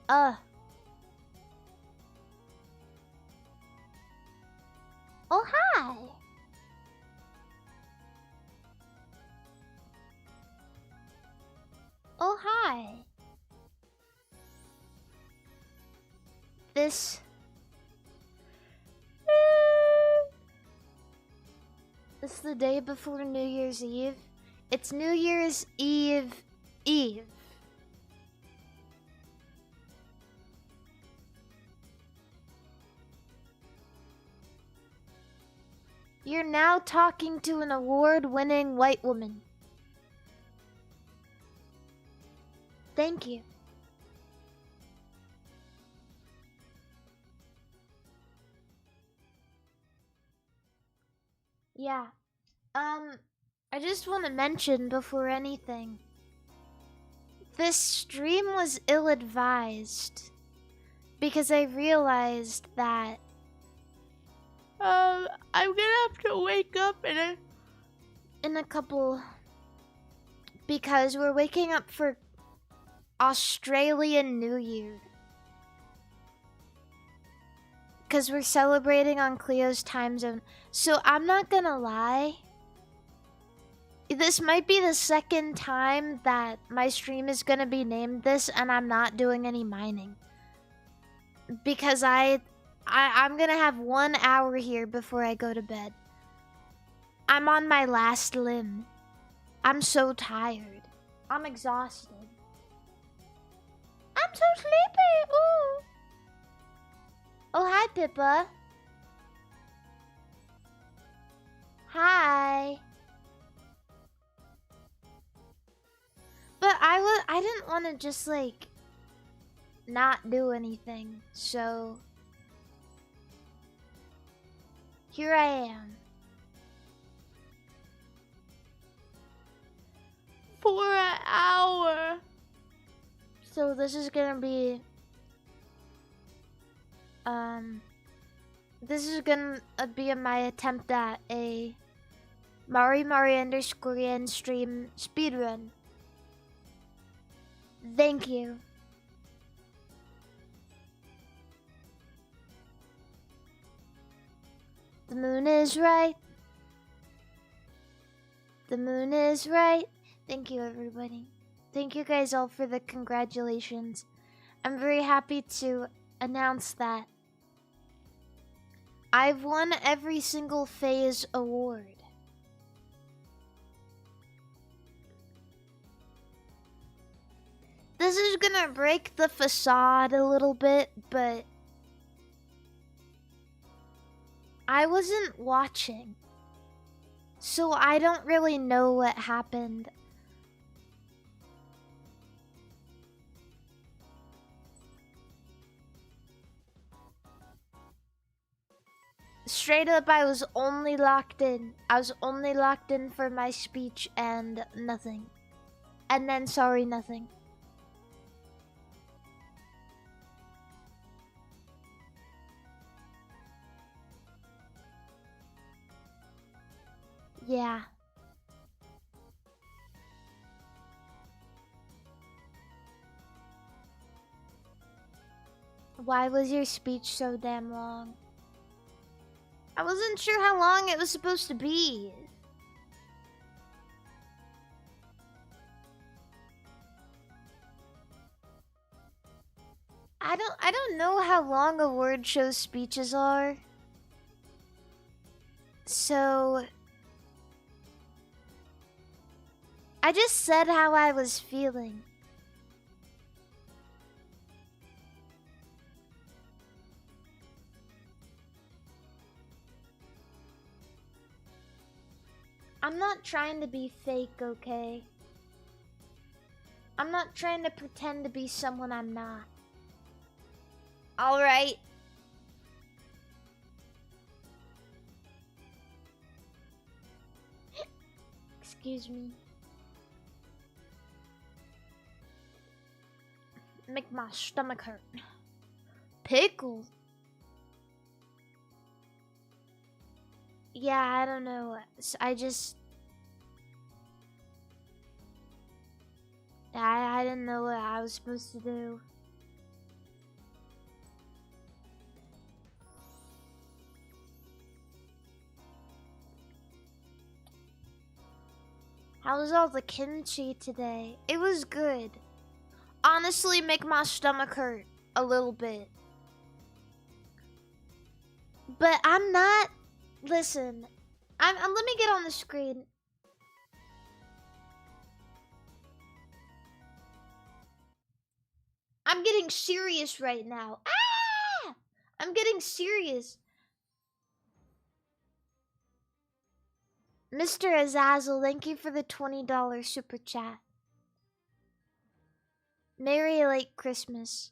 Oh, hi. Oh, hi. This... It's the day before New Year's Eve. It's New Year's Eve Eve. You're now talking to an award-winning white woman. Thank you. Yeah. I just want to mention before anything. This stream was ill-advised because I realized that I'm gonna have to wake up in a couple, because we're waking up for Australian New Year. Because we're celebrating on Cleo's time zone. So I'm not gonna lie. This might be the second time that my stream is gonna be named this, and I'm not doing any mining. Because I'm gonna have 1 hour here before I go to bed. I'm on my last limb. I'm so tired. I'm exhausted. I'm so sleepy. Ooh. Oh, hi, Pippa. Hi. But I didn't want to just like not do anything, so here I am. For an hour. So this is gonna be this is gonna be my attempt at a MARIMARI_N stream speedrun. Thank you. The moon is right. The moon is right. Thank you, everybody. Thank you guys all for the congratulations. I'm very happy to announce that I've won every single phase award. This is gonna break the facade a little bit, but I wasn't watching, so I don't really know what happened. Straight up, I was only locked in. I was only locked in for my speech and nothing. And then, sorry, nothing. Yeah. Why was your speech so damn long? I wasn't sure how long it was supposed to be. I don't know how long award show speeches are. So I just said how I was feeling. I'm not trying to be fake, okay? I'm not trying to pretend to be someone I'm not. Alright. Excuse me. Make my stomach hurt. Pickle? Yeah, I don't know. I just... I didn't know what I was supposed to do. How was all the kimchi today? It was good. Honestly, make my stomach hurt a little bit. But I'm not... Listen, let me get on the screen. I'm getting serious right now. Ah! I'm getting serious. Mr. Azazel, thank you for the $20 super chat. Merry late Christmas.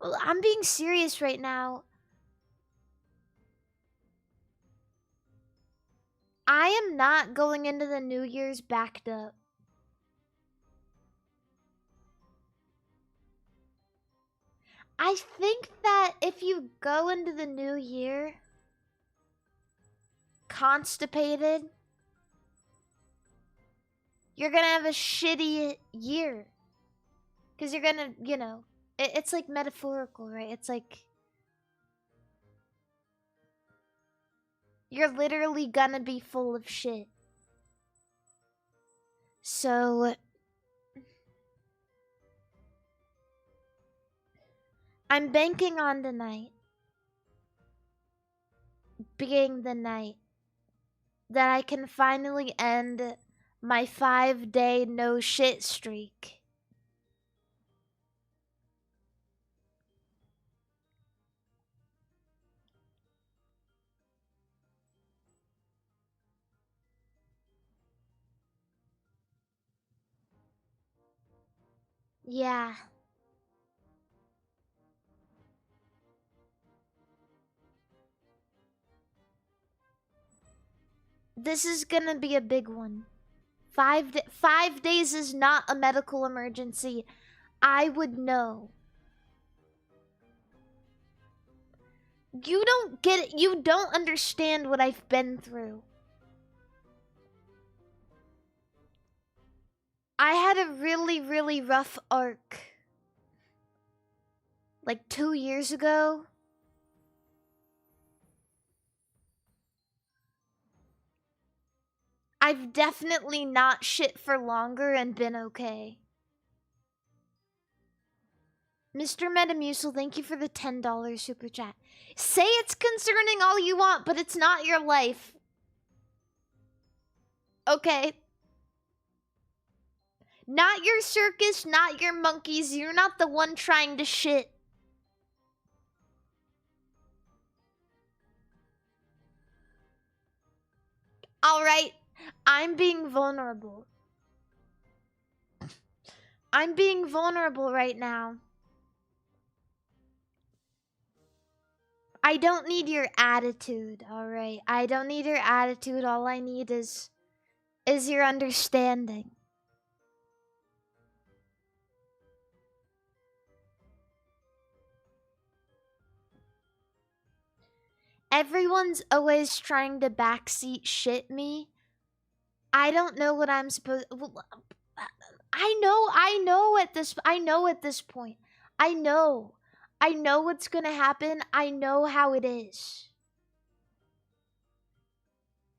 Well, I'm being serious right now. I am not going into the New Year's backed up. I think that if you go into the new year constipated, you're gonna have a shitty year. Because you're gonna, you know, it's like metaphorical, right? It's like you're literally gonna be full of shit. So I'm banking on tonight being the night that I can finally end my 5-day no shit streak. Yeah. This is gonna be a big one. 5 days is not a medical emergency. I would know. You don't get it. You don't understand what I've been through. I had a really, really rough arc. Like 2 years ago. I've definitely not shit for longer and been okay. Mr. Metamucil, thank you for the $10 super chat. Say it's concerning all you want, but it's not your life. Okay. Not your circus, not your monkeys. You're not the one trying to shit. Alright, I'm being vulnerable. I'm being vulnerable right now. I don't need your attitude, alright? I don't need your attitude. All I need is your understanding. Everyone's always trying to backseat shit me. I don't know what I'm supposed... I know at this point. I know what's gonna happen. I know how it is.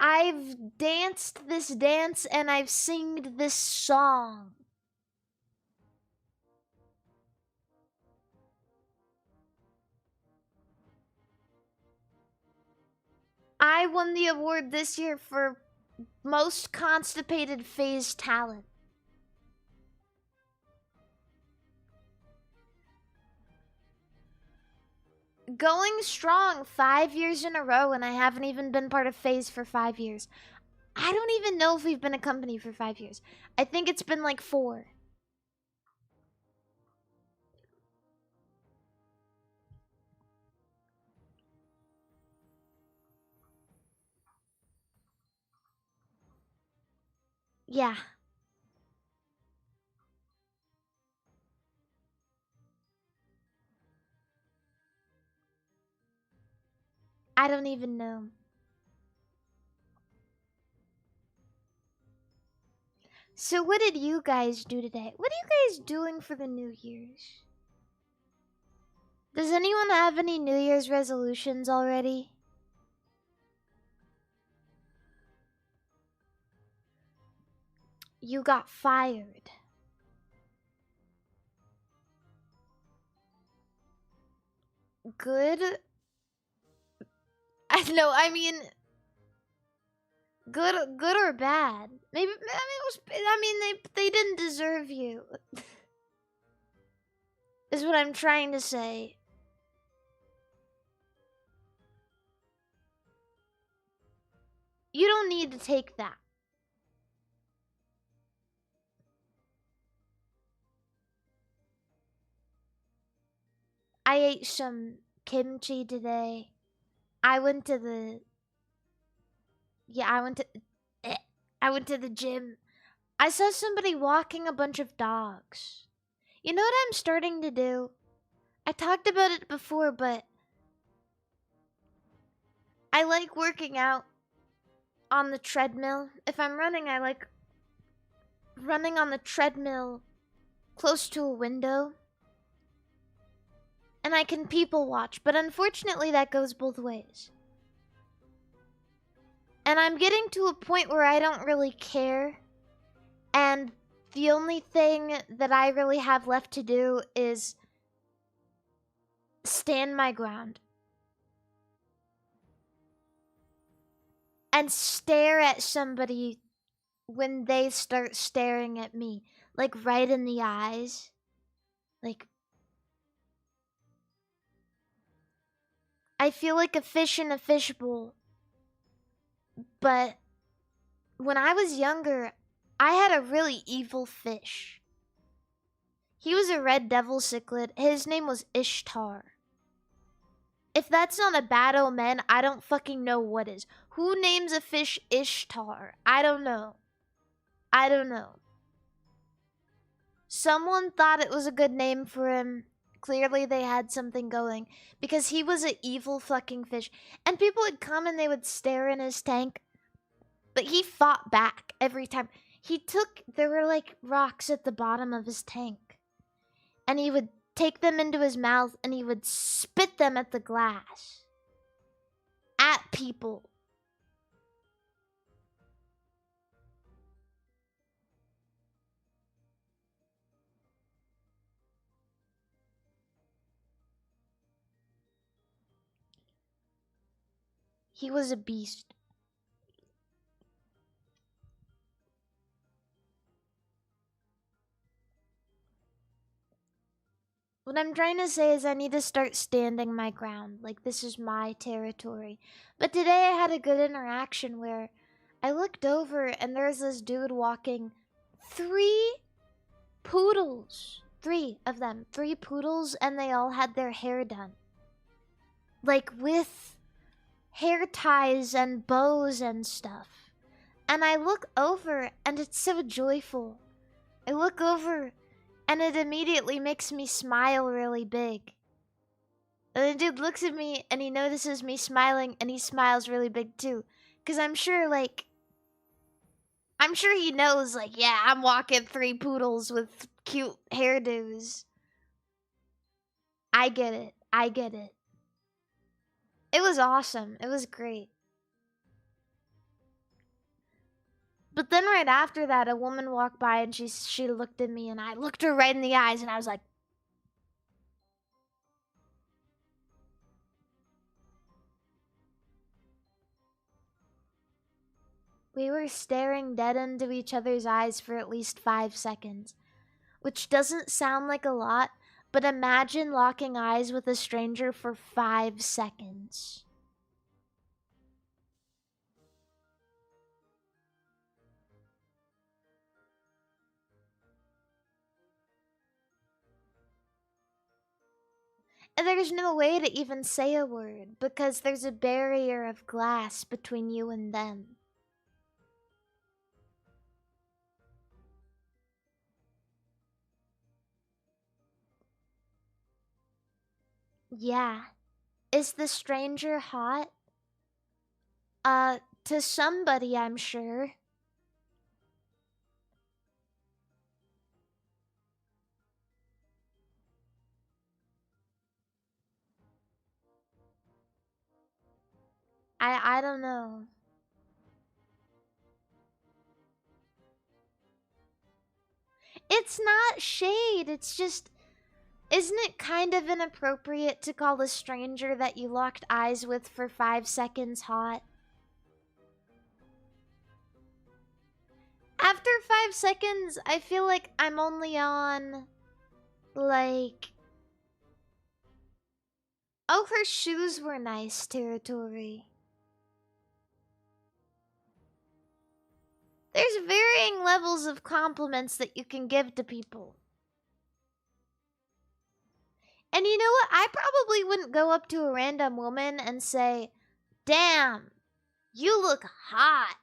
I've danced this dance and I've singed this song. I won the award this year for most constipated phase talent. Going strong 5 years in a row, and I haven't even been part of phase for 5 years. I don't even know if we've been a company for 5 years. I think it's been like 4. Yeah. I don't even know. So what did you guys do today? What are you guys doing for the New Year's? Does anyone have any New Year's resolutions already? You got fired. Good? I mean, good or bad? Maybe, they didn't deserve you. Is what I'm trying to say. You don't need to take that. I ate some kimchi today. I went to the I went to the gym. I saw somebody walking a bunch of dogs. You know what I'm starting to do? I talked about it before, but I like working out on the treadmill. If I'm running, I like running on the treadmill close to a window. And I can people watch, but unfortunately that goes both ways. And I'm getting to a point where I don't really care. And the only thing that I really have left to do is stand my ground. And stare at somebody when they start staring at me. Like right in the eyes. Like, I feel like a fish in a fishbowl. But when I was younger, I had a really evil fish. He was a red devil cichlid. His name was Ishtar. If that's not a bad omen, I don't fucking know what is. Who names a fish Ishtar? I don't know. I don't know. Someone thought it was a good name for him. Clearly they had something going. Because he was an evil fucking fish. And people would come and they would stare in his tank. But he fought back every time. There were like rocks at the bottom of his tank. And he would take them into his mouth and he would spit them at the glass. At people. He was a beast. What I'm trying to say is I need to start standing my ground. Like, this is my territory. But today I had a good interaction where I looked over and there's this dude walking 3 poodles. 3 of them. 3 poodles, and they all had their hair done. Like, with hair ties and bows and stuff. And I look over and it's so joyful. I look over and it immediately makes me smile really big. And the dude looks at me and he notices me smiling and he smiles really big too. Cause I'm sure he knows like, yeah, I'm walking 3 poodles with cute hairdos. I get it. I get it. It was awesome. It was great. But then right after that, a woman walked by and she looked at me and I looked her right in the eyes and I was like, we were staring dead into each other's eyes for at least 5 seconds. Which doesn't sound like a lot, but imagine locking eyes with a stranger for 5 seconds. And there's no way to even say a word because there's a barrier of glass between you and them. Yeah. Is the stranger hot? To somebody, I'm sure. I don't know. It's not shade, it's just... Isn't it kind of inappropriate to call a stranger that you locked eyes with for 5 seconds hot? After 5 seconds, I feel like I'm only on, like... Oh, her shoes were nice territory. There's varying levels of compliments that you can give to people. And you know what? I probably wouldn't go up to a random woman and say, "Damn, you look hot."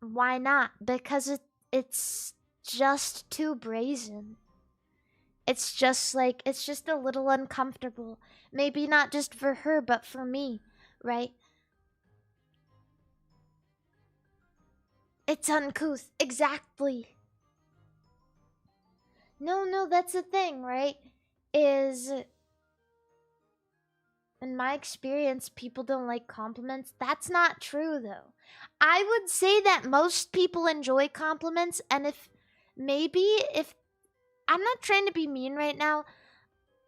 Why not? Because it's just too brazen. It's just like, it's just a little uncomfortable. Maybe not just for her, but for me, right? It's uncouth. Exactly. No, that's the thing, right? Is... In my experience, people don't like compliments. That's not true, though. I would say that most people enjoy compliments, and if... I'm not trying to be mean right now,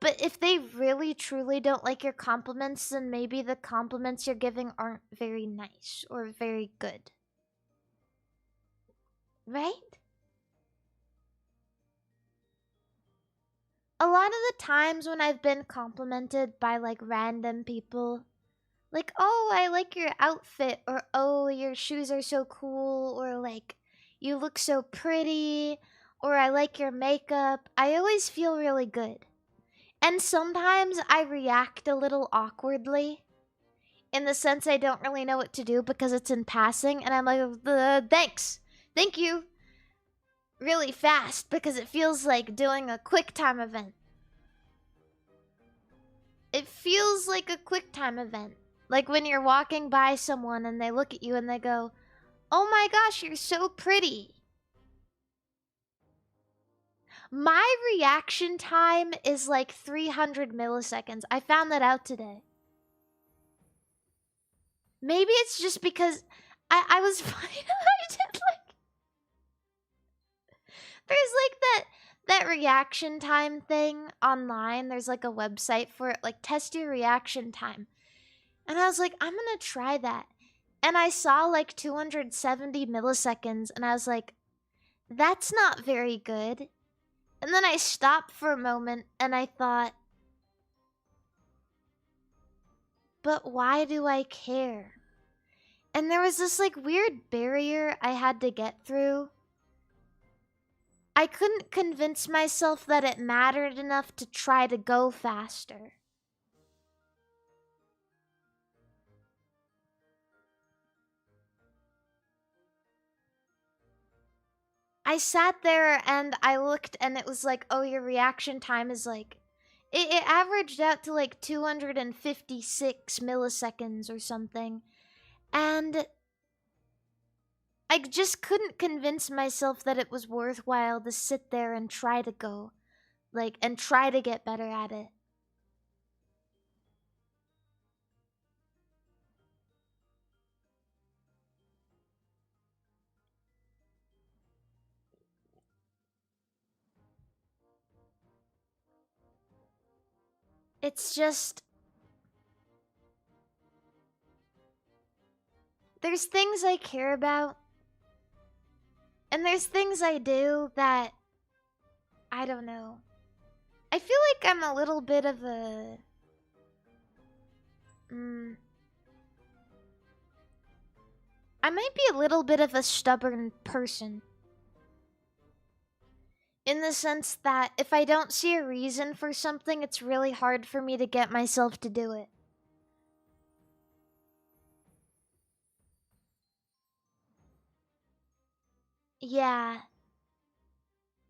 but if they really, truly don't like your compliments, then maybe the compliments you're giving aren't very nice or very good. Right? A lot of the times when I've been complimented by, like, random people, like, "Oh, I like your outfit," or "Oh, your shoes are so cool," or like, "You look so pretty," or "I like your makeup," I always feel really good. And sometimes I react a little awkwardly, in the sense I don't really know what to do because it's in passing, and I'm like, "Thanks, thank you," really fast, because it feels like doing a quick time event. It feels like a quick time event. Like when you're walking by someone and they look at you and they go, "Oh my gosh, you're so pretty." My reaction time is like 300 milliseconds. I found that out today. Maybe it's just because I was fine. I did like... There's like that reaction time thing online. There's like a website for it, like test your reaction time. And I was like, I'm gonna try that. And I saw like 270 milliseconds and I was like, that's not very good. And then I stopped for a moment and I thought, but why do I care? And there was this like weird barrier I had to get through. I couldn't convince myself that it mattered enough to try to go faster. I sat there and I looked and it was like, oh, your reaction time is like... It averaged out to like 256 milliseconds or something. And I just couldn't convince myself that it was worthwhile to sit there and try to go. Like, and try to get better at it. It's just... There's things I care about. And there's things I do that... I don't know. I feel like I'm a little bit of a... I might be a little bit of a stubborn person. In the sense that if I don't see a reason for something, it's really hard for me to get myself to do it. Yeah.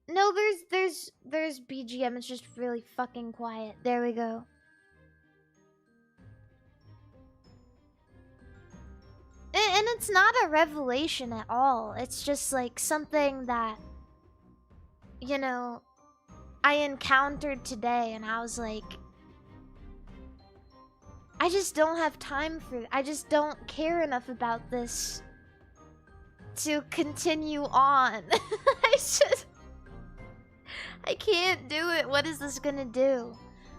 No, there's BGM, it's just really fucking quiet. There we go. And it's not a revelation at all. It's just like something that, you know, I encountered today and I was like, I just don't have time for it. I just don't care enough about this to continue on. I can't do it. What is this gonna do?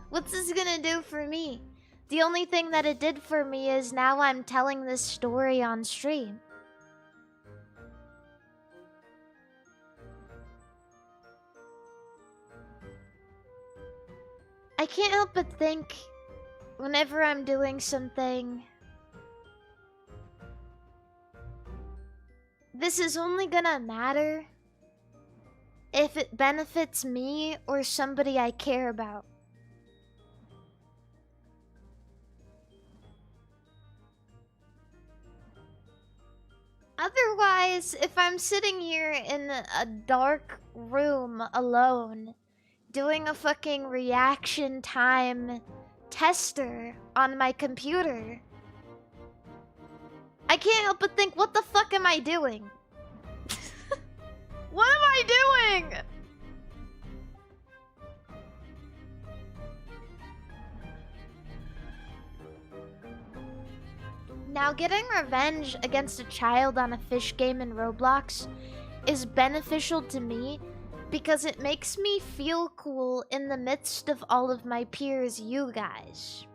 What's this gonna do for me? The only thing that it did for me is now I'm telling this story on stream. I can't help but think whenever I'm doing something, this is only gonna matter if it benefits me or somebody I care about. Otherwise, if I'm sitting here in a dark room alone, doing a fucking reaction time tester on my computer, I can't help but think, what the fuck am I doing? What am I doing? Now, getting revenge against a child on a fish game in Roblox is beneficial to me because it makes me feel cool in the midst of all of my peers, you guys.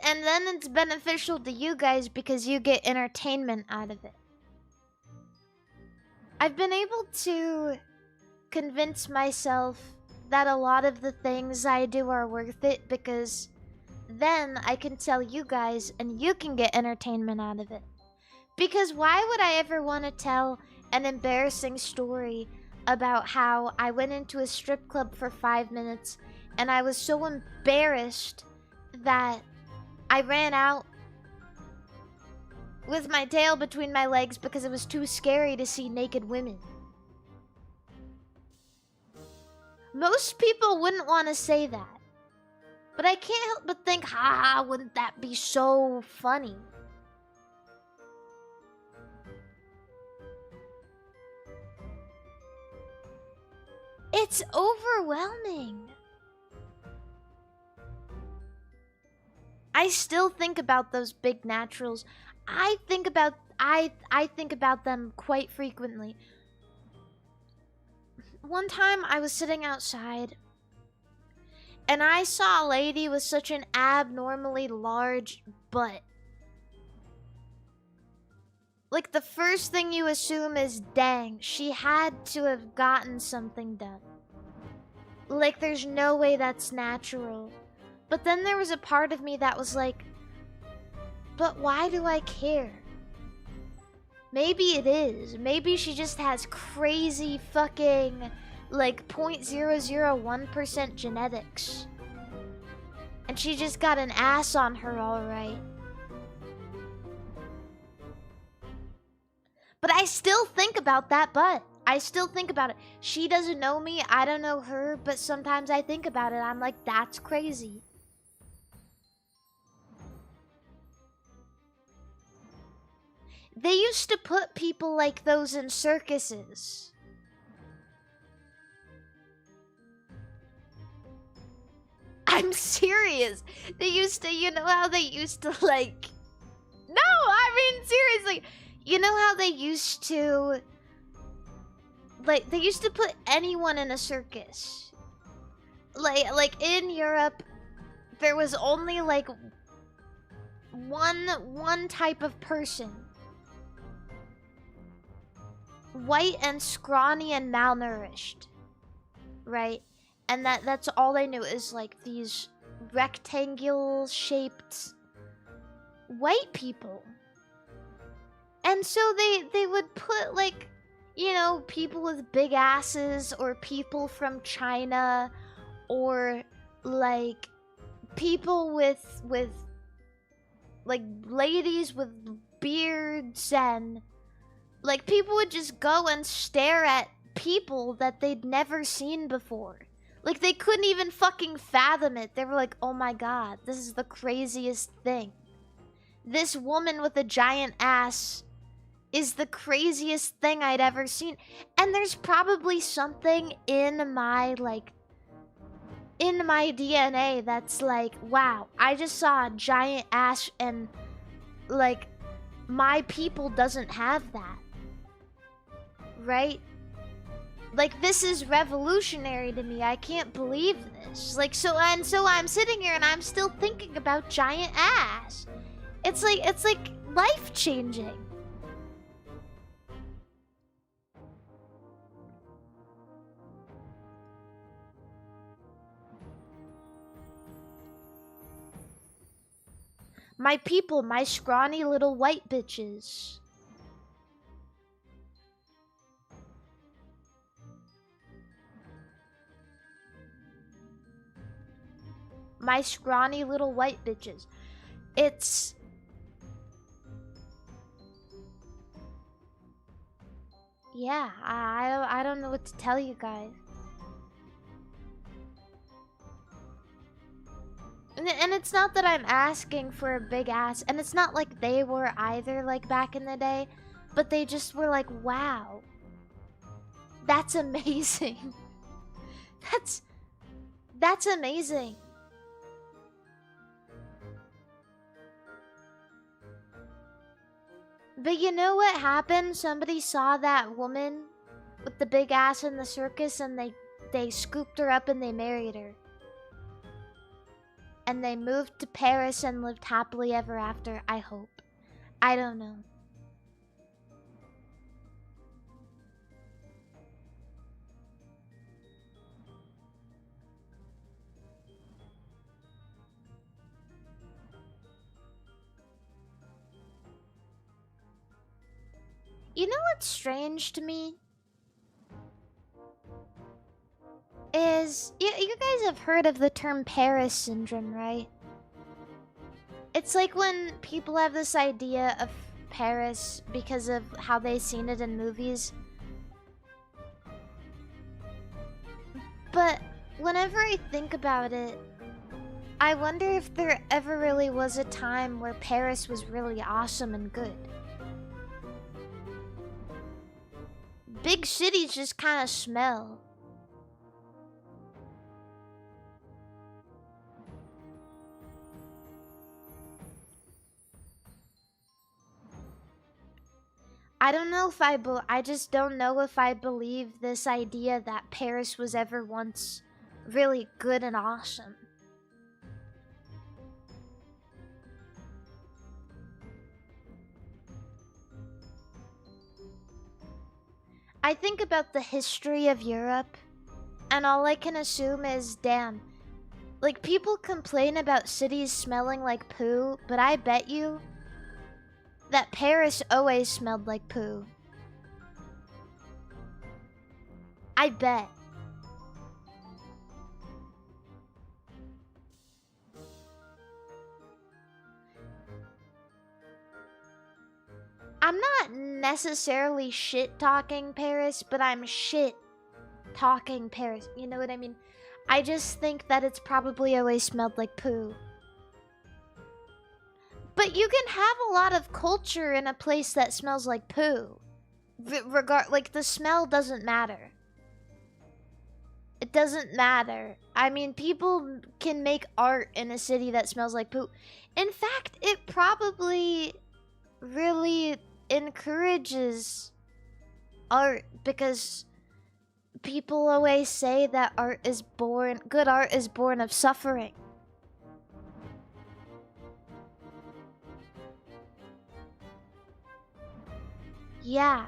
And then it's beneficial to you guys because you get entertainment out of it. I've been able to convince myself that a lot of the things I do are worth it because then I can tell you guys and you can get entertainment out of it. Because why would I ever want to tell an embarrassing story about how I went into a strip club for 5 minutes and I was so embarrassed that I ran out with my tail between my legs because it was too scary to see naked women? Most people wouldn't want to say that. But I can't help but think, ha, wouldn't that be so funny? It's overwhelming. I still think about those big naturals. I think about them quite frequently. One time I was sitting outside and I saw a lady with such an abnormally large butt. Like, the first thing you assume is, dang, she had to have gotten something done. Like, there's no way that's natural. But then there was a part of me that was like, but why do I care? Maybe it is. Maybe she just has crazy fucking, like, 0.001% genetics. And she just got an ass on her, alright. But I still think about that butt. I still think about it. She doesn't know me, I don't know her, but sometimes I think about it. I'm like, that's crazy. They used to put people like those in circuses. I'm serious. They used to, you know how they used to, like... No, I mean, seriously. You know how they used to... Like, they used to put anyone in a circus. Like in Europe, there was only, like, one type of person. White and scrawny and malnourished, right? And that's all they knew is like these rectangle shaped white people. And so they would put, like, you know, people with big asses or people from China or like people with like ladies with beards, and like people would just go and stare at people that they'd never seen before. Like, they couldn't even fucking fathom it. They were like, oh my god, this is the craziest thing. This woman with a giant ass is the craziest thing I'd ever seen. And there's probably something in my, like, in my DNA that's like, wow, I just saw a giant ass and, like, my people doesn't have that. Right? Like, this is revolutionary to me. I can't believe this. Like, so I'm sitting here and I'm still thinking about giant ass. It's like life-changing. My people, my scrawny little white bitches. My scrawny little white bitches. It's... Yeah, I don't know what to tell you guys. And it's not that I'm asking for a big ass, and it's not like they were either, like, back in the day, but they just were like, wow. That's amazing. That's amazing. But you know what happened? Somebody saw that woman with the big ass in the circus, and they scooped her up and they married her. And they moved to Paris and lived happily ever after, I hope. I don't know. You know what's strange to me? Is, you guys have heard of the term Paris syndrome, right? It's like when people have this idea of Paris because of how they've seen it in movies. But whenever I think about it, I wonder if there ever really was a time where Paris was really awesome and good. Big cities just kind of smell. I don't know if I just don't know if I believe this idea that Paris was ever once really good and awesome. I think about the history of Europe, and all I can assume is, damn, like, people complain about cities smelling like poo, but I bet you that Paris always smelled like poo. I bet. I'm not necessarily shit-talking Paris, but I'm shit-talking Paris. You know what I mean? I just think that it's probably always smelled like poo. But you can have a lot of culture in a place that smells like poo. Like, the smell doesn't matter. It doesn't matter. I mean, people can make art in a city that smells like poo. In fact, it probably really encourages art, because people always say that good art is born of suffering. Yeah.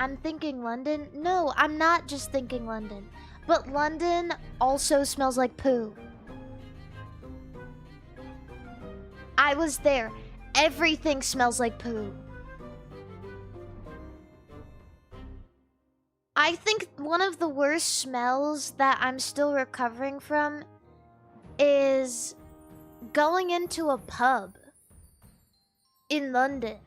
I'm thinking London. No, I'm not just thinking London. But London also smells like poo. I was there. Everything smells like poo. I think one of the worst smells that I'm still recovering from is going into a pub in London.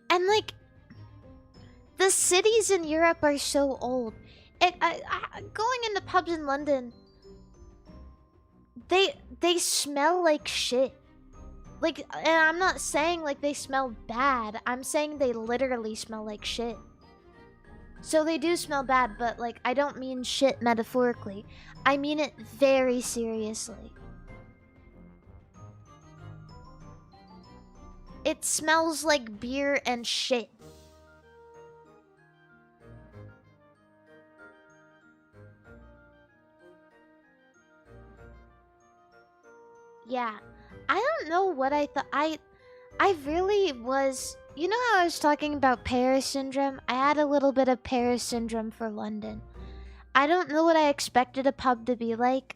And, like, the cities in Europe are so old. Going into pubs in London, they smell like shit. Like, and I'm not saying like they smell bad. I'm saying they literally smell like shit. So they do smell bad, but like I don't mean shit metaphorically. I mean it very seriously. It smells like beer and shit. Yeah. I don't know what I thought. I really was... You know how I was talking about Paris syndrome? I had a little bit of Paris syndrome for London. I don't know what I expected a pub to be like.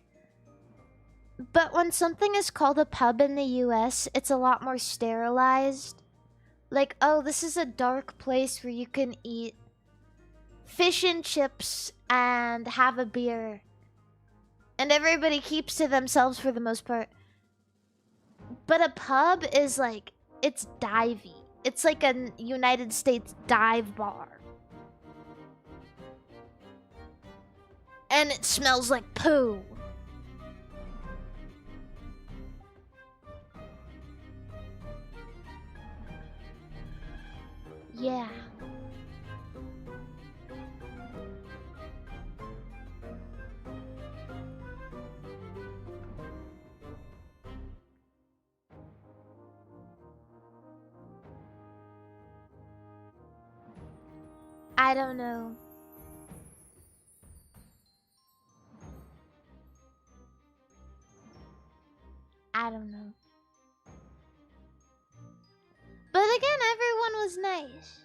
But when something is called a pub in the US, it's a lot more sterilized. Like, oh, this is a dark place where you can eat fish and chips and have a beer. And everybody keeps to themselves for the most part. But a pub is like, it's divey. It's like a United States dive bar. And it smells like poo. Yeah. I don't know. I don't know. But again, everyone was nice.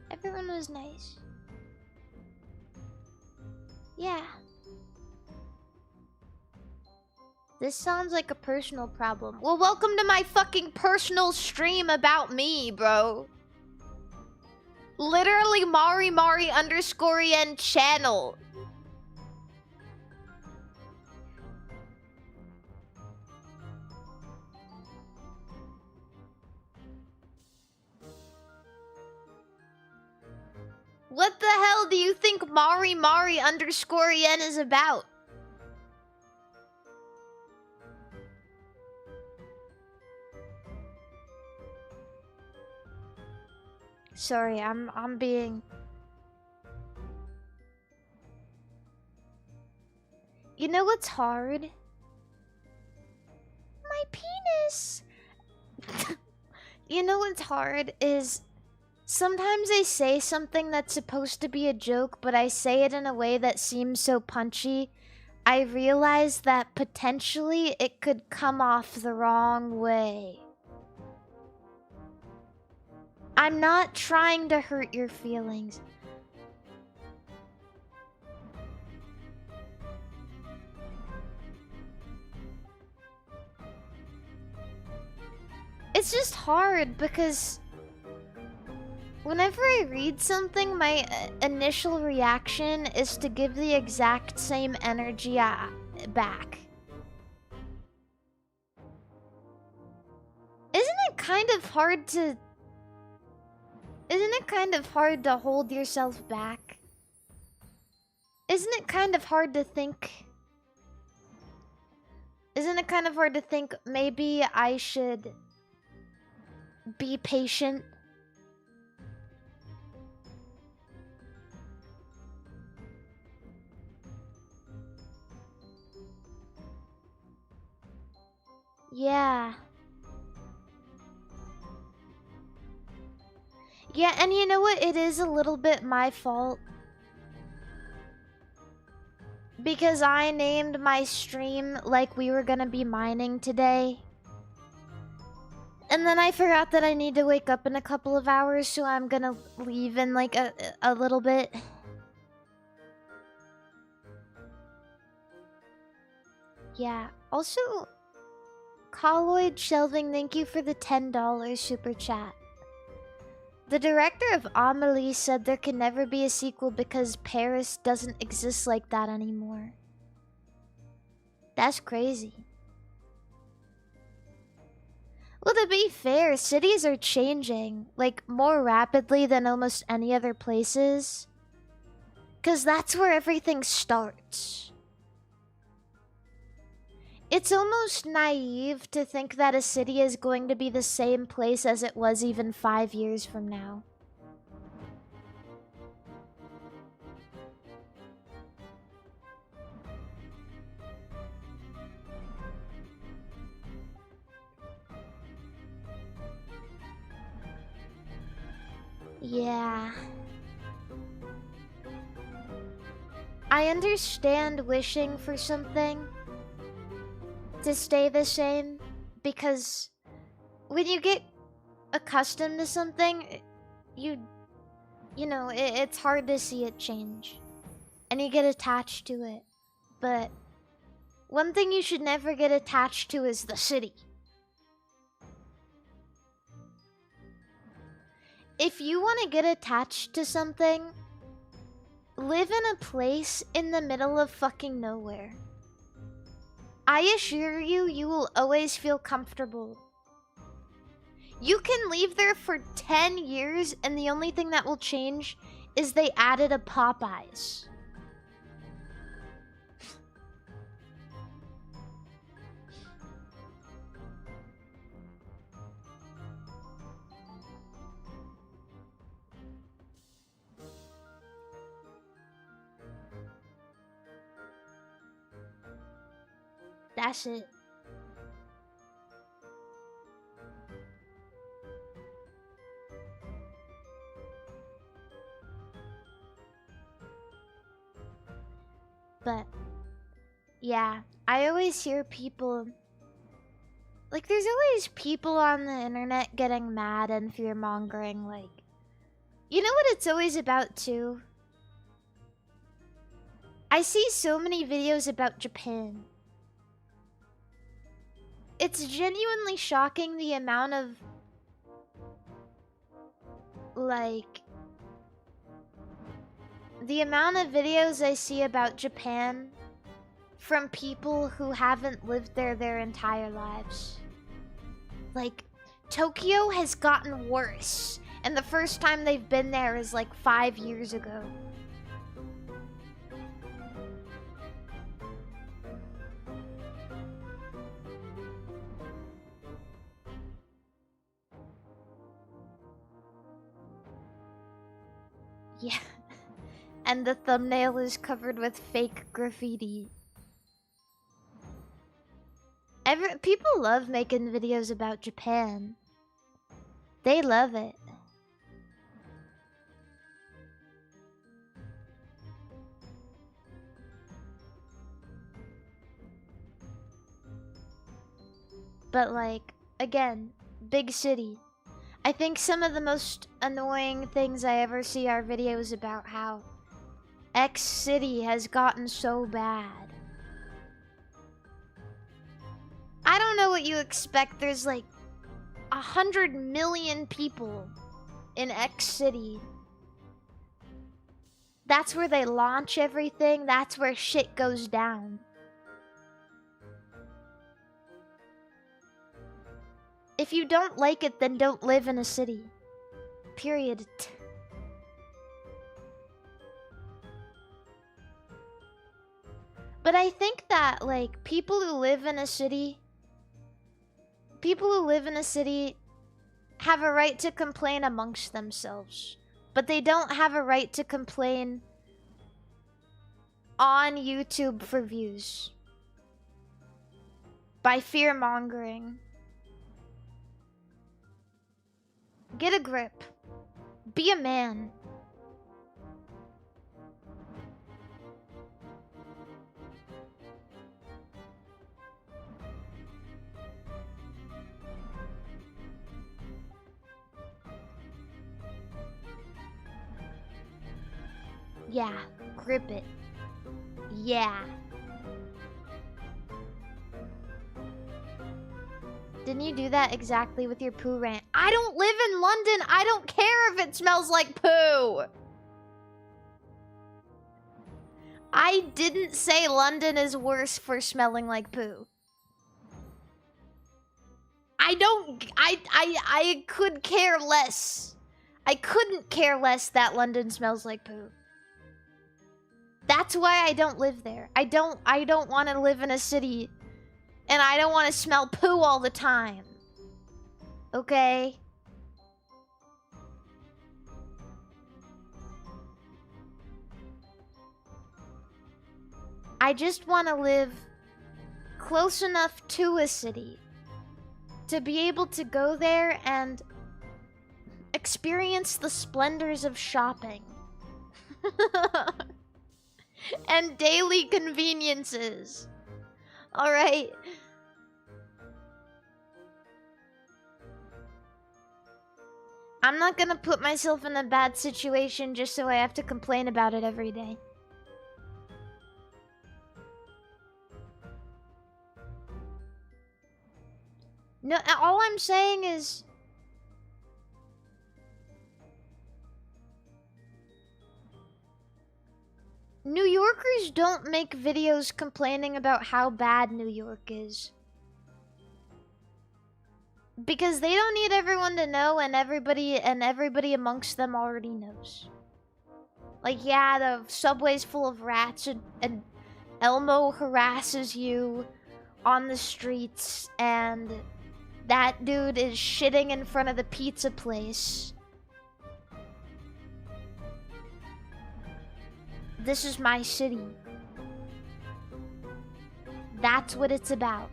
Everyone was nice. Yeah. This sounds like a personal problem. Well, welcome to my fucking personal stream about me, bro. Literally MARIMARI_EN channel. What the hell do you think MARIMARI_EN is about? Sorry, I'm being... You know what's hard? My penis! You know what's hard is... Sometimes I say something that's supposed to be a joke, but I say it in a way that seems so punchy. I realize that potentially it could come off the wrong way. I'm not trying to hurt your feelings. It's just hard because whenever I read something, my initial reaction is to give the exact same energy back. Isn't it kind of hard to... Isn't it kind of hard to hold yourself back? Isn't it kind of hard to think... Isn't it kind of hard to think maybe I should be patient? Yeah. Yeah, and you know what? It is a little bit my fault. Because I named my stream like we were gonna be mining today. And then I forgot that I need to wake up in a couple of hours, so I'm gonna leave in like a little bit. Yeah. Also, Colloid Shelving, thank you for the $10 super chat. The director of Amelie said there can never be a sequel because Paris doesn't exist like that anymore. That's crazy. Well, to be fair, cities are changing, like, more rapidly than almost any other places. Because that's where everything starts. It's almost naive to think that a city is going to be the same place as it was even 5 years from now. Yeah. I understand wishing for something to stay the same, because when you get accustomed to something, you know, it's hard to see it change. And you get attached to it. But one thing you should never get attached to is the city. If you want to get attached to something, live in a place in the middle of fucking nowhere. I assure you, you will always feel comfortable. You can leave there for 10 years and the only thing that will change is they added a Popeyes. That's it. But yeah, I always hear people, like, there's always people on the internet getting mad and fear-mongering, like, you know what it's always about too? I see so many videos about Japan. It's genuinely shocking the amount of, like, the amount of videos I see about Japan from people who haven't lived there their entire lives. Like, Tokyo has gotten worse, and the first time they've been there is like 5 years ago. Yeah. And the thumbnail is covered with fake graffiti. People love making videos about Japan. They love it. But like, again, big city. I think some of the most annoying things I ever see are videos about how X city has gotten so bad. I don't know what you expect. There's like 100 million people in X city. That's where they launch everything. That's where shit goes down. If you don't like it, then don't live in a city. Period. But I think that, like, people who live in a city have a right to complain amongst themselves. But they don't have a right to complain on YouTube for views. By fear-mongering. Get a grip. Be a man. Yeah, grip it. Yeah. Didn't you do that exactly with your poo rant? I don't live in London. I don't care if it smells like poo. I didn't say London is worse for smelling like poo. I could care less. I couldn't care less that London smells like poo. That's why I don't live there. I don't want to live in a city and I don't want to smell poo all the time. Okay? I just want to live close enough to a city to be able to go there and experience the splendors of shopping. And daily conveniences. Alright. I'm not gonna put myself in a bad situation just so I have to complain about it every day. No, all I'm saying is... New Yorkers don't make videos complaining about how bad New York is. Because they don't need everyone to know, and everybody amongst them already knows. Like, yeah, the subway's full of rats, and Elmo harasses you on the streets, and that dude is shitting in front of the pizza place. This is my city. That's what it's about.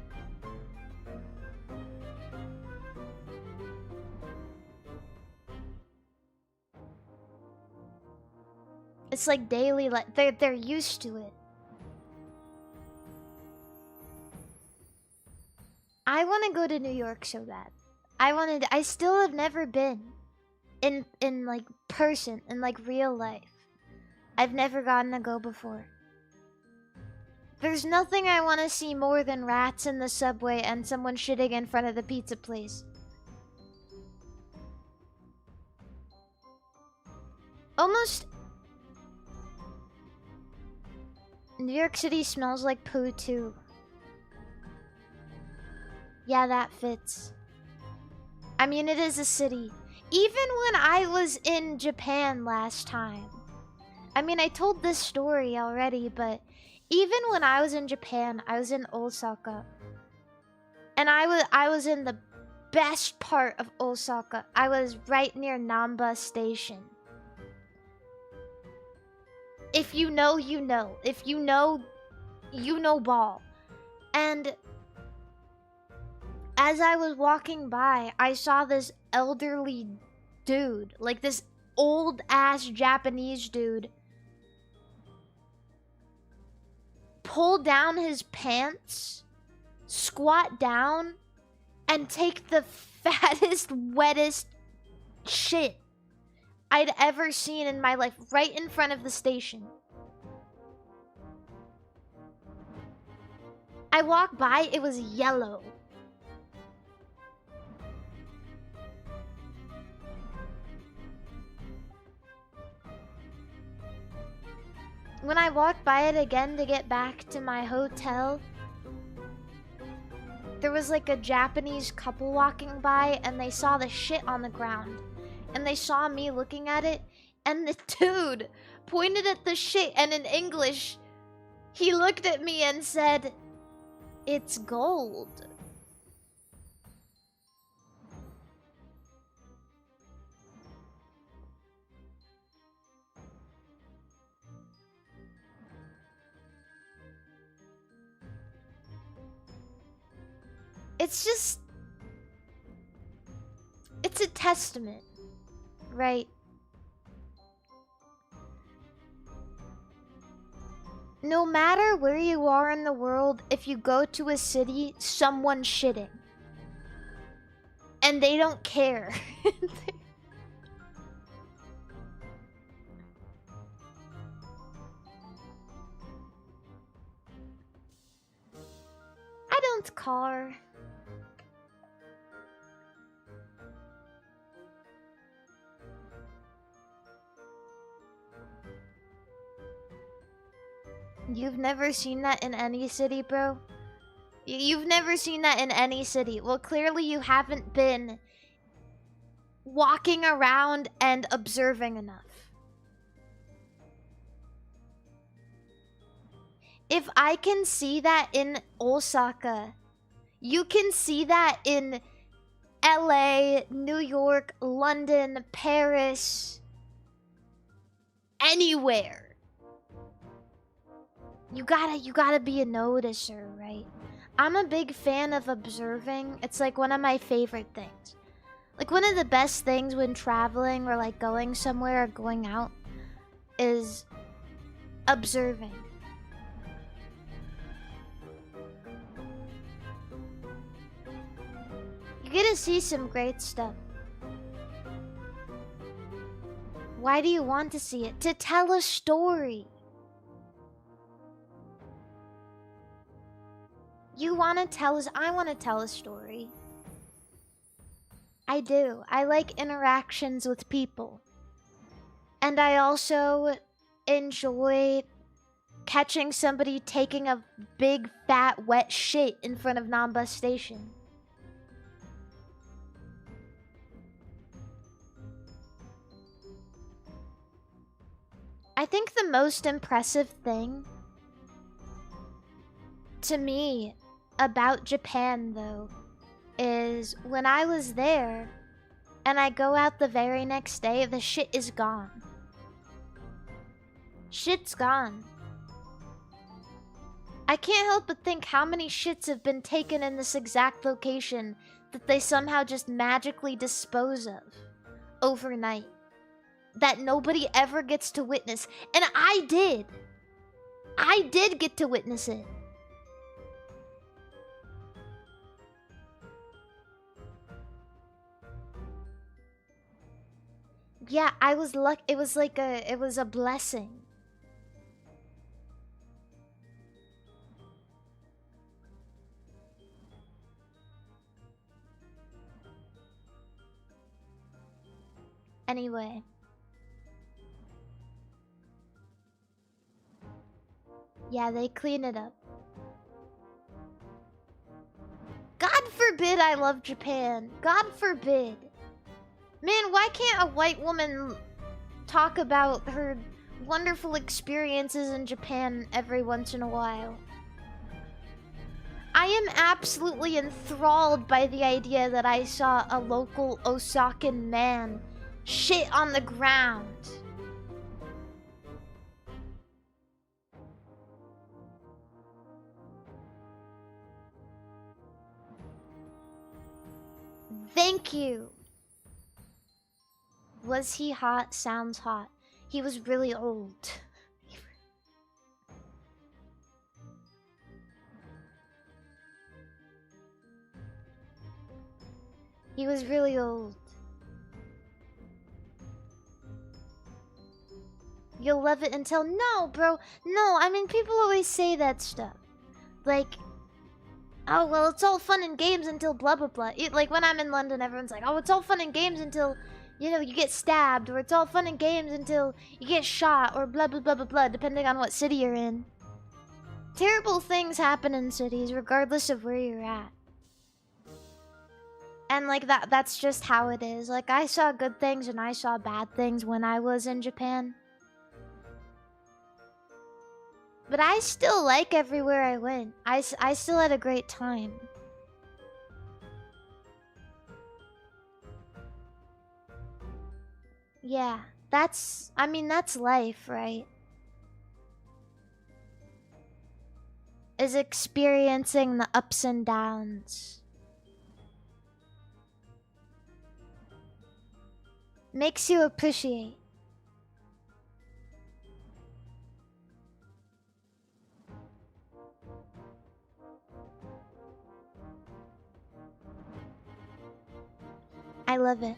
It's like daily, like they're used to it. I want to go to New York so bad. I still have never been in like person, in like real life. I've never gotten to go before. There's nothing I want to see more than rats in the subway and someone shitting in front of the pizza place. Almost... New York City smells like poo too. Yeah, that fits. I mean, it is a city. Even when I was in Japan last time. I mean, I told this story already, but even when I was in Japan, I was in Osaka. And I was in the best part of Osaka. I was right near Namba Station. If you know, you know. If you know, you know ball. And as I was walking by, I saw this elderly dude, like this old-ass Japanese dude, pull down his pants, squat down, and take the fattest, wettest shit I'd ever seen in my life, right in front of the station. I walked by, it was yellow. When I walked by it again to get back to my hotel, there was like a Japanese couple walking by and they saw the shit on the ground. And they saw me looking at it, and the dude pointed at the shit, and in English, he looked at me and said, "It's gold." It's just... It's a testament, right? No matter where you are in the world, if you go to a city, someone's shitting. And they don't care. I don't car. You've never seen that in any city, bro? You've never seen that in any city. Well, clearly you haven't been walking around and observing enough. If I can see that in Osaka, you can see that in LA, New York, London, Paris, anywhere. You gotta be a noticer, right? I'm a big fan of observing. It's like one of my favorite things. Like one of the best things when traveling or like going somewhere or going out is observing. You get to see some great stuff. Why do you want to see it? To tell a story. You want to tell us? I want to tell a story. I do. I like interactions with people. And I also enjoy catching somebody taking a big, fat, wet shit in front of Nambus Station. I think the most impressive thing to me about Japan, though, is when I was there and I go out the very next day, the shit is gone. Shit's gone. I can't help but think how many shits have been taken in this exact location that they somehow just magically dispose of overnight. That nobody ever gets to witness. And I did. I did get to witness it. Yeah, I was lucky. It was like it was a blessing. Anyway. Yeah, they clean it up. God forbid I love Japan. God forbid. Man, why can't a white woman talk about her wonderful experiences in Japan every once in a while? I am absolutely enthralled by the idea that I saw a local Osakan man shit on the ground. Thank you. Was he hot? Sounds hot. He was really old. He was really old. You'll love it until... No, bro. No, I mean, people always say that stuff. Like... Oh, well, it's all fun and games until blah, blah, blah. Like, when I'm in London, everyone's like, oh, it's all fun and games until, you know, you get stabbed. Or it's all fun and games until you get shot. Or blah, blah, blah, blah, blah, depending on what city you're in. Terrible things happen in cities, regardless of where you're at. And, like, that's just how it is. Like, I saw good things and I saw bad things when I was in Japan. But I still like everywhere I went. I still had a great time. Yeah, I mean, that's life, right? Is experiencing the ups and downs. Makes you appreciate. I love it.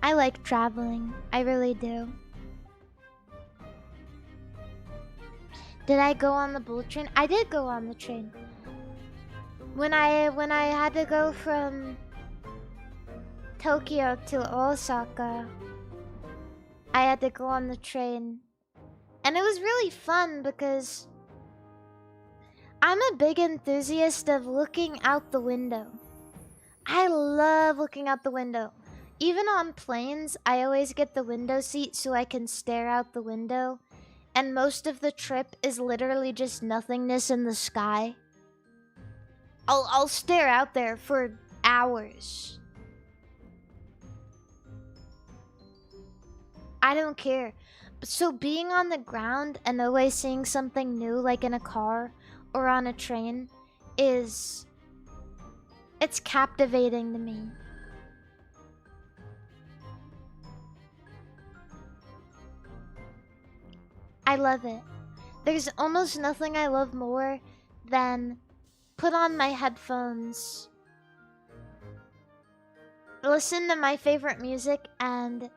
I like traveling. I really do. Did I go on the bullet train? I did go on the train. When I had to go from Tokyo to Osaka, I had to go on the train. And it was really fun because I'm a big enthusiast of looking out the window. I love looking out the window. Even on planes, I always get the window seat so I can stare out the window. And most of the trip is literally just nothingness in the sky. I'll stare out there for hours. I don't care. So being on the ground and always seeing something new, like in a car or on a train, it's captivating to me. I love it. There's almost nothing I love more than put on my headphones, listen to my favorite music, and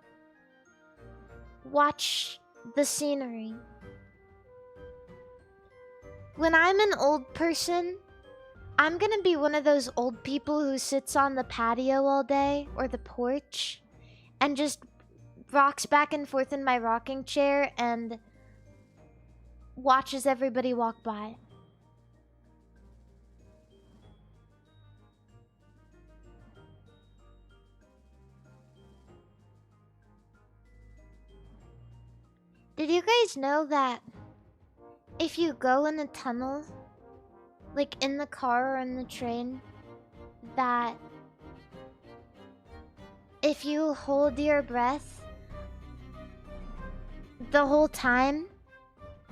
watch the scenery. When I'm an old person, I'm gonna be one of those old people who sits on the patio all day or the porch and just rocks back and forth in my rocking chair and watches everybody walk by. Did you guys know that if you go in a tunnel, like in the car or in the train, that if you hold your breath the whole time,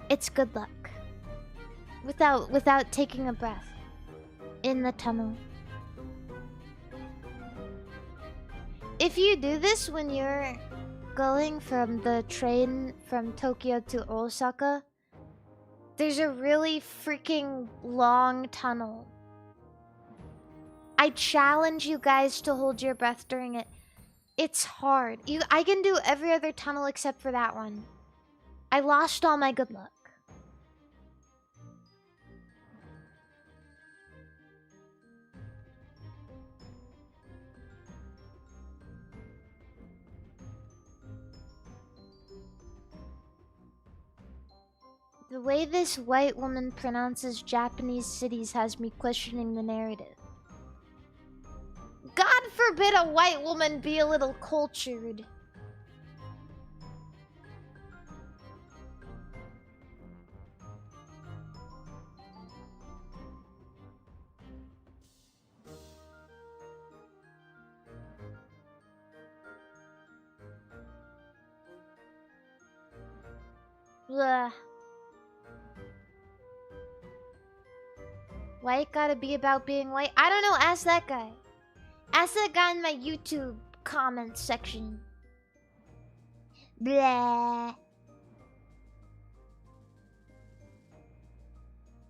it's good luck. Without taking a breath in the tunnel. If you do this when you're going from the train from Tokyo to Osaka, there's a really freaking long tunnel. I challenge you guys to hold your breath during it. It's hard. I can do every other tunnel except for that one. I lost all my good luck. The way this white woman pronounces Japanese cities has me questioning the narrative. God forbid a white woman be a little cultured. Blah. White gotta be about being white? I don't know, ask that guy. Ask that guy in my YouTube comment section. Blah.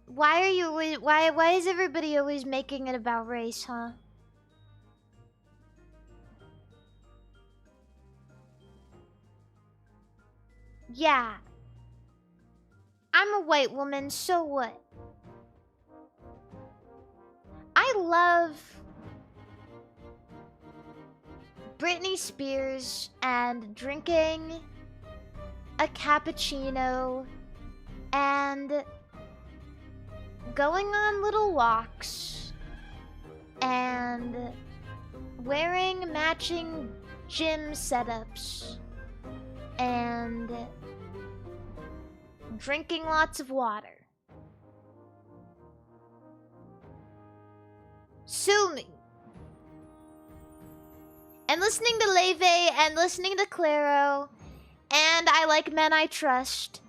Why are you always, why is everybody always making it about race, huh? Yeah. I'm a white woman, so what? I love Britney Spears and drinking a cappuccino and going on little walks and wearing matching gym setups and drinking lots of water. Sue me. And listening to Leve and listening to Claro, and I Like Men I Trust.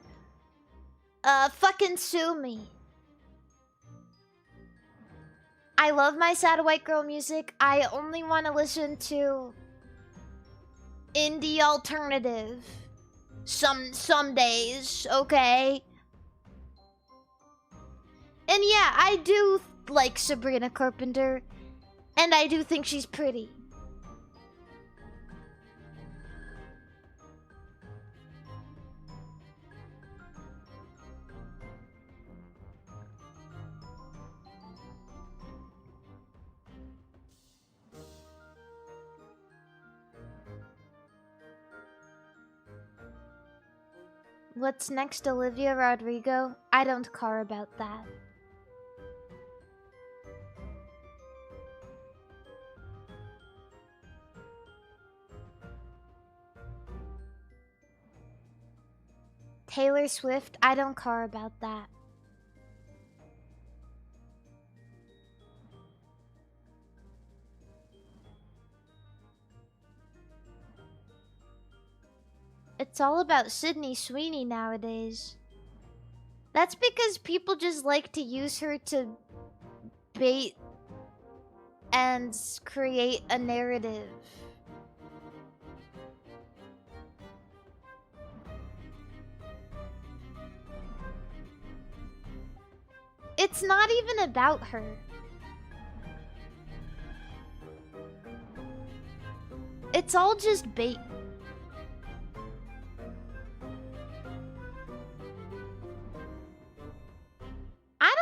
Fucking sue me. I love my sad white girl music. I only want to listen to indie alternative. Some days, okay? And yeah, I do like Sabrina Carpenter, and I do think she's pretty. What's next, Olivia Rodrigo? I don't care about that. Taylor Swift, I don't care about that. It's all about Sydney Sweeney nowadays. That's because people just like to use her to bait and create a narrative. It's not even about her. It's all just bait. I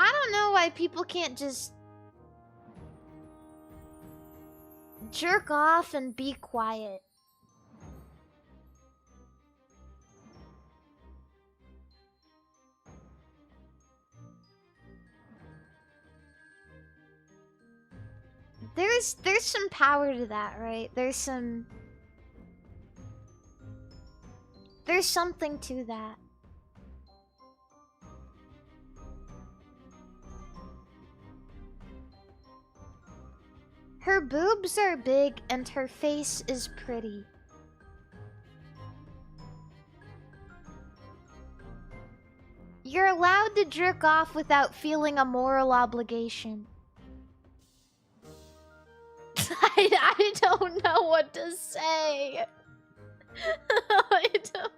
don't know why people can't just jerk off and be quiet. There's some power to that, right? There's something to that. Her boobs are big and her face is pretty. You're allowed to jerk off without feeling a moral obligation. I don't know what to say. I don't...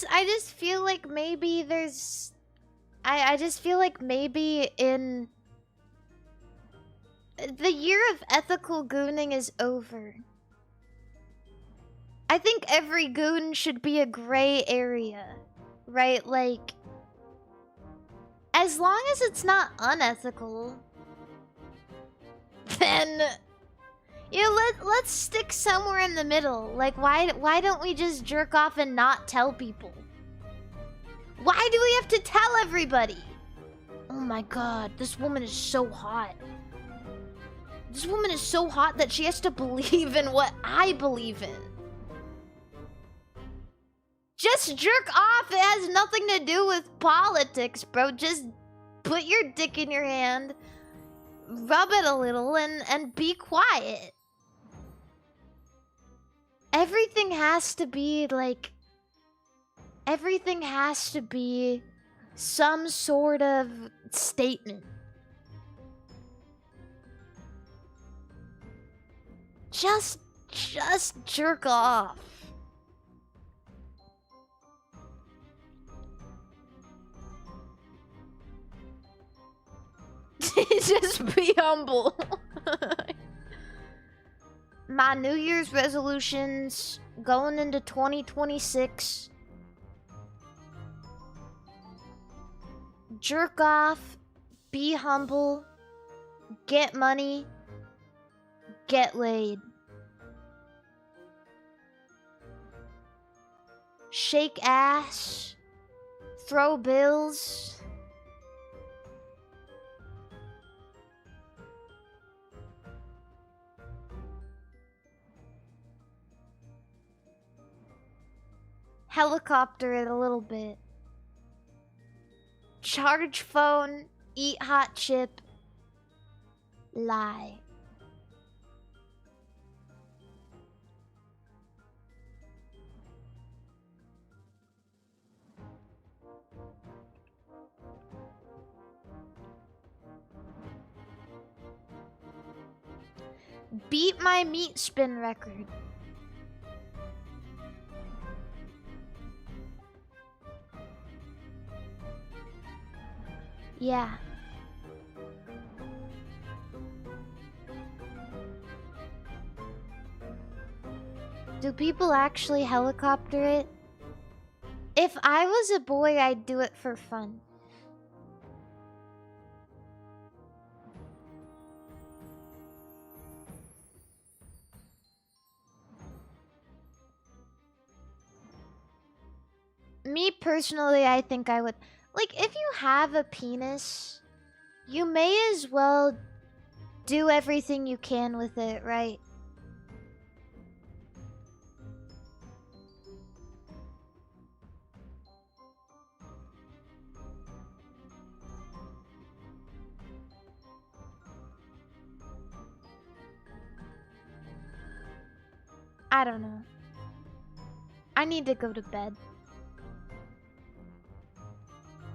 I just feel like maybe there's... I just feel like maybe in... The year of ethical gooning is over. I think every goon should be a gray area, right? Like, as long as it's not unethical, then... You know, let's stick somewhere in the middle. Like, why don't we just jerk off and not tell people? Why do we have to tell everybody? Oh my god, this woman is so hot. This woman is so hot that she has to believe in what I believe in. Just jerk off. It has nothing to do with politics, bro. Just put your dick in your hand, rub it a little, and be quiet. Everything has to be like... Everything has to be some sort of statement. Just jerk off. Just be humble. My New Year's resolutions going into 2026. Jerk off, be humble, get money, get laid. Shake ass, throw bills. Helicopter it a little bit. Charge phone, eat hot chip, lie. Beat my meat spin record. Yeah. Do people actually helicopter it? If I was a boy, I'd do it for fun. me personally, I think I would... Like, if you have a penis, you may as well do everything you can with it, right? I don't know. I need to go to bed.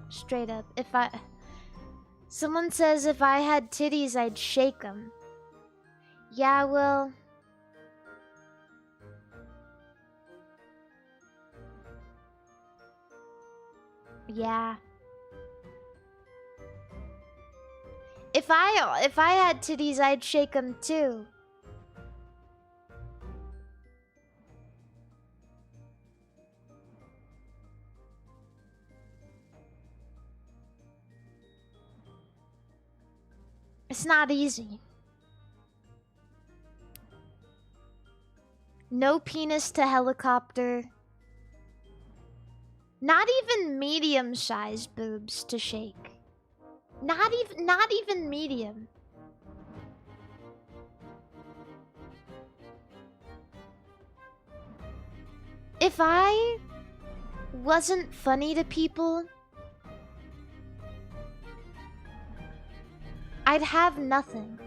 Straight up. If I... Someone says if I had titties, I'd shake them. Yeah, well... Yeah. If I had titties, I'd shake them too. It's not easy. No penis to helicopter. Not even medium-sized boobs to shake. Not even medium. If I wasn't funny to people, I'd have nothing.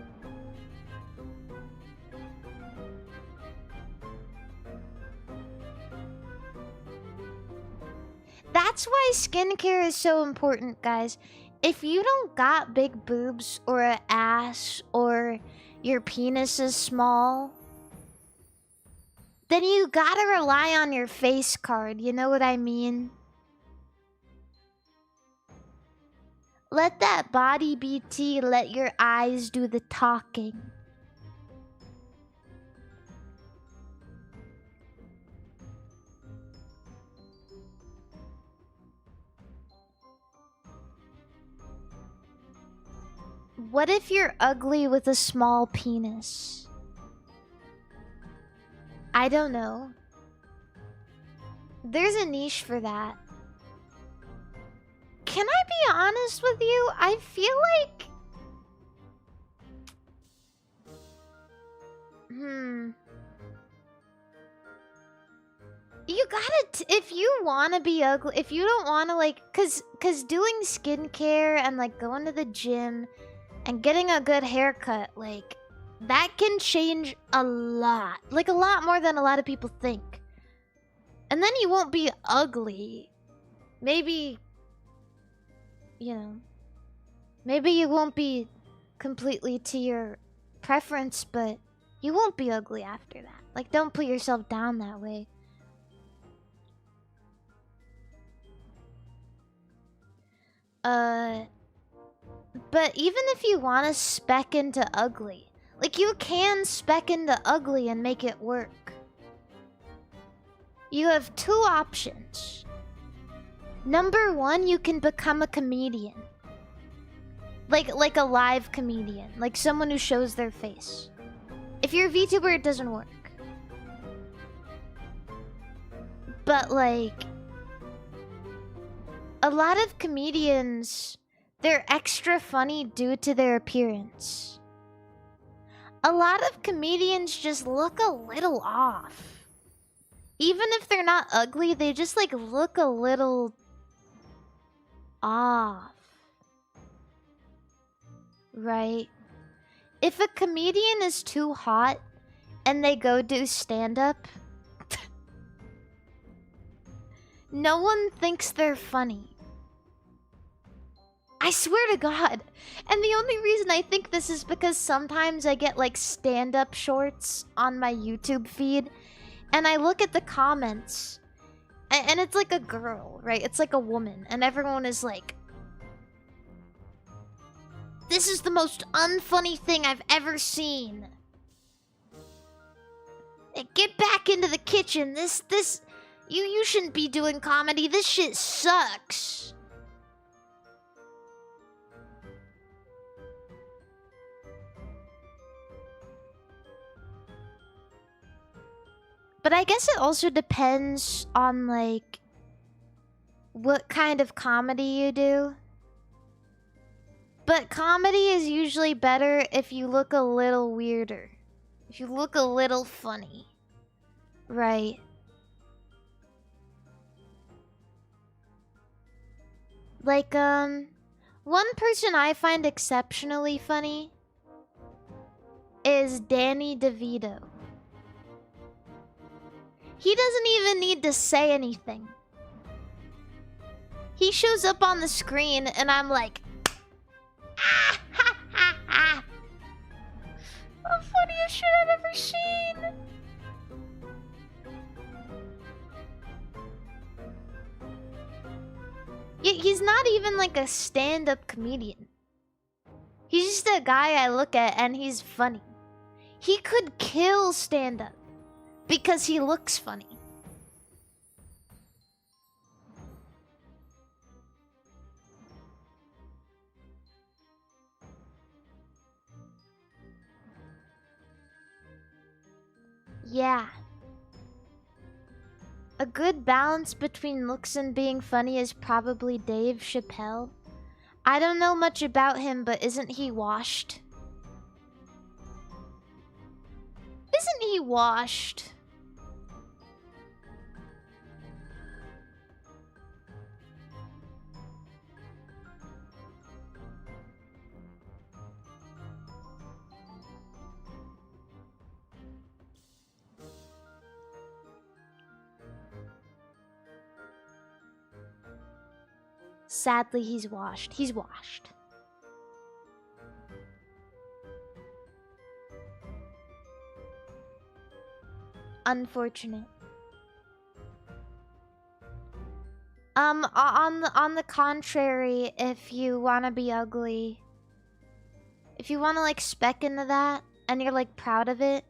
That's why skincare is so important, guys. If you don't got big boobs or an ass or your penis is small, then you gotta rely on your face card, you know what I mean? Let that body BT let your eyes do the talking. What if you're ugly with a small penis? I don't know. There's a niche for that. Can I be honest with you? I feel like... You gotta... if you wanna be ugly... If you don't wanna, like... Cause doing skincare and, like, going to the gym... and getting a good haircut, like... that can change a lot. Like, a lot more than a lot of people think. And then you won't be ugly. Maybe... you know, maybe you won't be completely to your preference, but you won't be ugly after that. Like, don't put yourself down that way. But even if you want to spec into ugly, like, you can spec into ugly and make it work. You have two options. Number one, you can become a comedian. Like a live comedian. Like someone who shows their face. If you're a VTuber, it doesn't work. But, like... a lot of comedians, they're extra funny due to their appearance. A lot of comedians just look a little off. Even if they're not ugly, they just, like, look a little... off. Right? If a comedian is too hot and they go do stand-up, no one thinks they're funny. I swear to God. And the only reason I think this is because sometimes I get, like, stand-up shorts on my YouTube feed, and I look at the comments, and it's like a girl, right? It's like a woman, and everyone is like, "This is the most unfunny thing I've ever seen. Hey, get back into the kitchen. You shouldn't be doing comedy. This shit sucks." But I guess it also depends on, like, what kind of comedy you do. But comedy is usually better if you look a little weirder. If you look a little funny. Right. Like, one person I find exceptionally funny is Danny DeVito. He doesn't even need to say anything. He shows up on the screen and I'm like, ah, ha, ha, ha. The funniest shit I've ever seen. He's not even like a stand-up comedian. He's just a guy I look at and he's funny. He could kill stand-up because he looks funny. Yeah. A good balance between looks and being funny is probably Dave Chappelle. I don't know much about him, but isn't he washed? Isn't he washed? Sadly, he's washed. He's washed. Unfortunate. On the contrary, if you want to be ugly, if you want to like spec into that and you're like proud of it,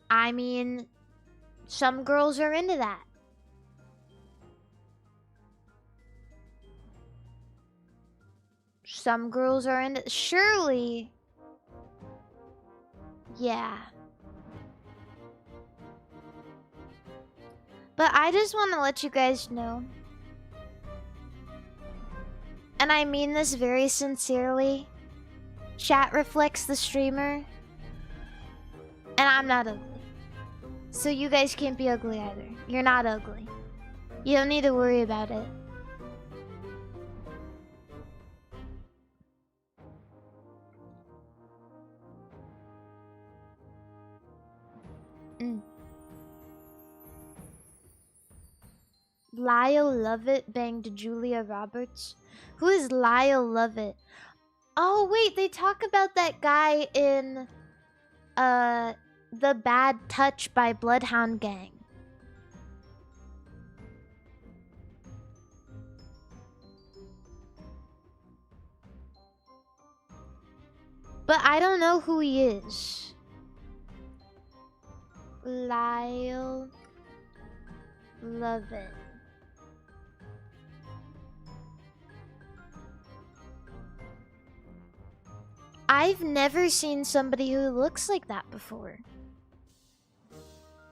I mean, some girls are into that. Some girls are into, surely. Yeah. But I just want to let you guys know, and I mean this very sincerely, chat reflects the streamer, and I'm not ugly. So you guys can't be ugly either. You're not ugly. You don't need to worry about it. Lyle Lovett banged Julia Roberts. Who is Lyle Lovett? Oh wait, they talk about that guy in The Bad Touch by Bloodhound Gang. But I don't know who he is. Lyle Lovett. I've never seen somebody who looks like that before.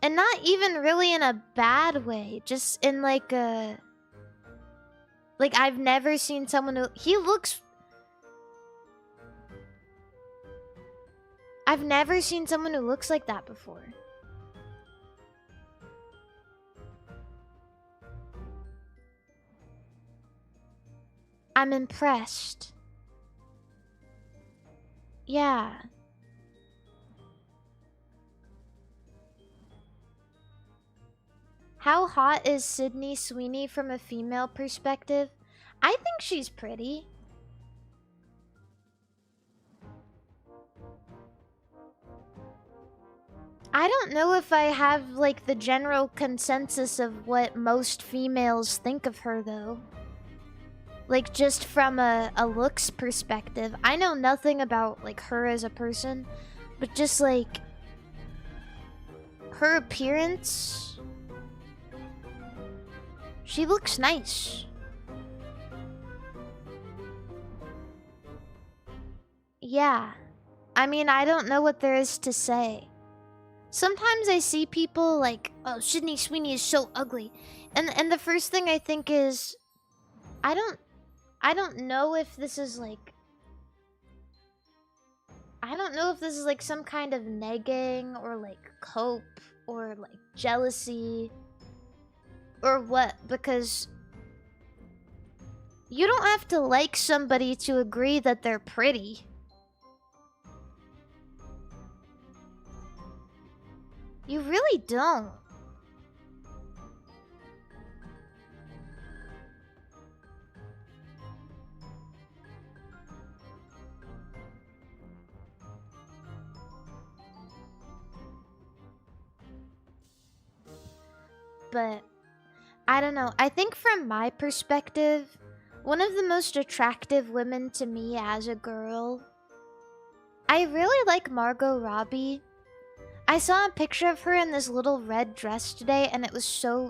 And not even really in a bad way, just in like a... Like, I've never seen someone who... He looks... I've never seen someone who looks like that before. I'm impressed. Yeah. How hot is Sydney Sweeney from a female perspective? I think she's pretty. I don't know if I have, like, the general consensus of what most females think of her, though. Like, just from a looks perspective. I know nothing about, like, her as a person. But just, like... her appearance... she looks nice. Yeah. I mean, I don't know what there is to say. Sometimes I see people like, oh, Sydney Sweeney is so ugly. And the first thing I think is, I don't know if this is like, I don't know if this is like some kind of negging or like cope or like jealousy or what, because you don't have to like somebody to agree that they're pretty. You really don't. But I don't know. I think from my perspective, one of the most attractive women to me as a girl, I really like Margot Robbie. I saw a picture of her in this little red dress today, and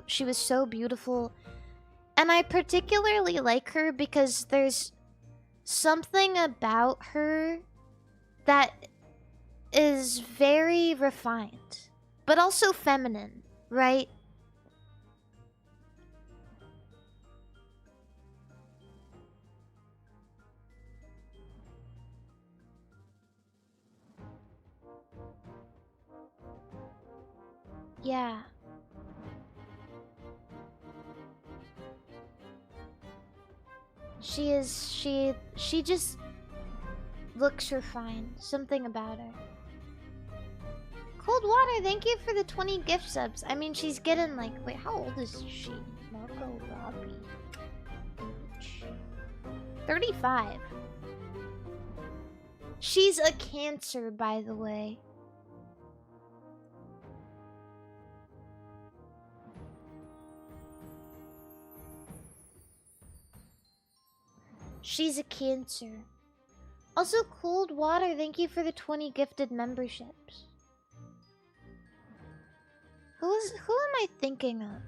she was so beautiful. And I particularly like her because there's something about her that is very refined, but also feminine, right? Yeah. She just looks refined. Something about her. Cold Water, thank you for the 20 gift subs. I mean, she's getting like, wait, how old is she? Margot Robbie. 35. She's a Cancer, by the way. She's a Cancer. Also, Cold Water, thank you for the 20 gifted memberships. Who am I thinking of?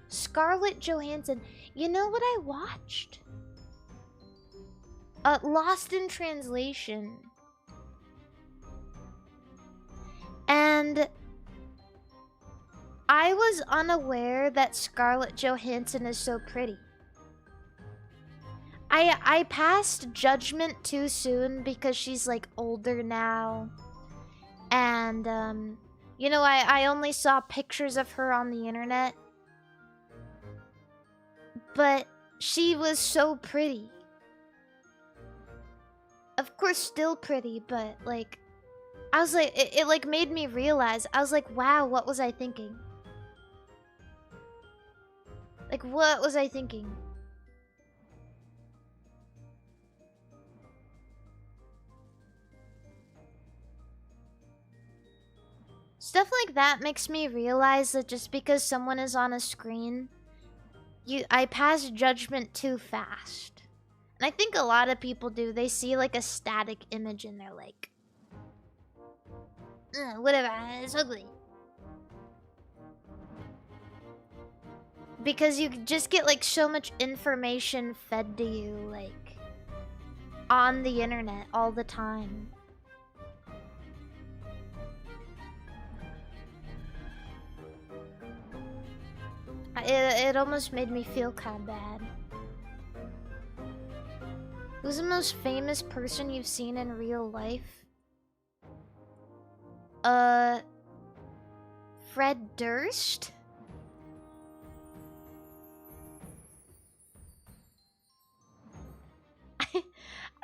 Scarlett Johansson. You know what I watched? Lost in Translation. And I was unaware that Scarlett Johansson is so pretty. I passed judgment too soon because she's like older now. And you know, I only saw pictures of her on the internet. But she was so pretty. Of course, still pretty, but like, I was like, it like made me realize, I was like, wow, what was I thinking? Like, what was I thinking? Stuff like that makes me realize that just because someone is on a screen, I pass judgment too fast. And I think a lot of people do. They see like a static image and they're like, whatever, it's ugly. Because you just get like so much information fed to you, like, on the internet all the time. It almost made me feel kind of bad. Who's the most famous person you've seen in real life? Fred Durst? I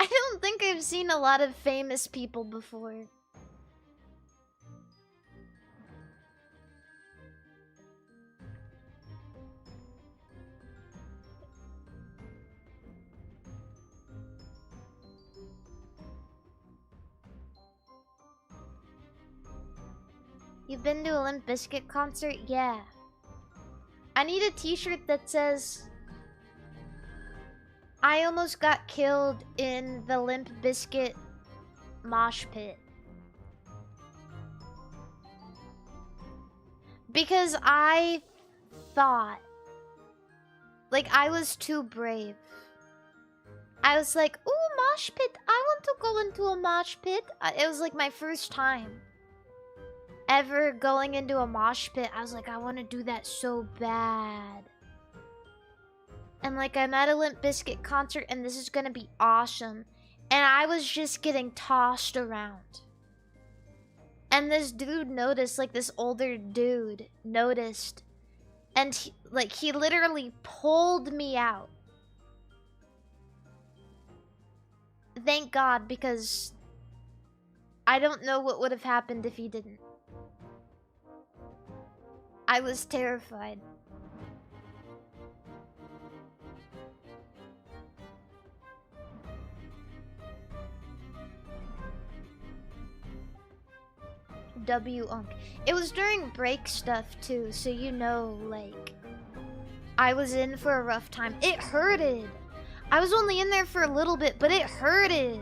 don't think I've seen a lot of famous people before. You've been to a Limp Bizkit concert? Yeah. I need a t-shirt that says, I almost got killed in the Limp Bizkit mosh pit. Because I thought, like, I was too brave. I was like, ooh, mosh pit. I want to go into a mosh pit. It was like my first time. ever going into a mosh pit. I was like, I want to do that so bad. And like, I'm at a Limp Bizkit concert and this is gonna be awesome. And I was just getting tossed around. And this dude noticed, like this older dude noticed. And he literally pulled me out. Thank God, because I don't know what would have happened if he didn't. I was terrified. W-Unk. It was during break stuff too, so you know, like, I was in for a rough time. It hurted. I was only in there for a little bit, but it hurted.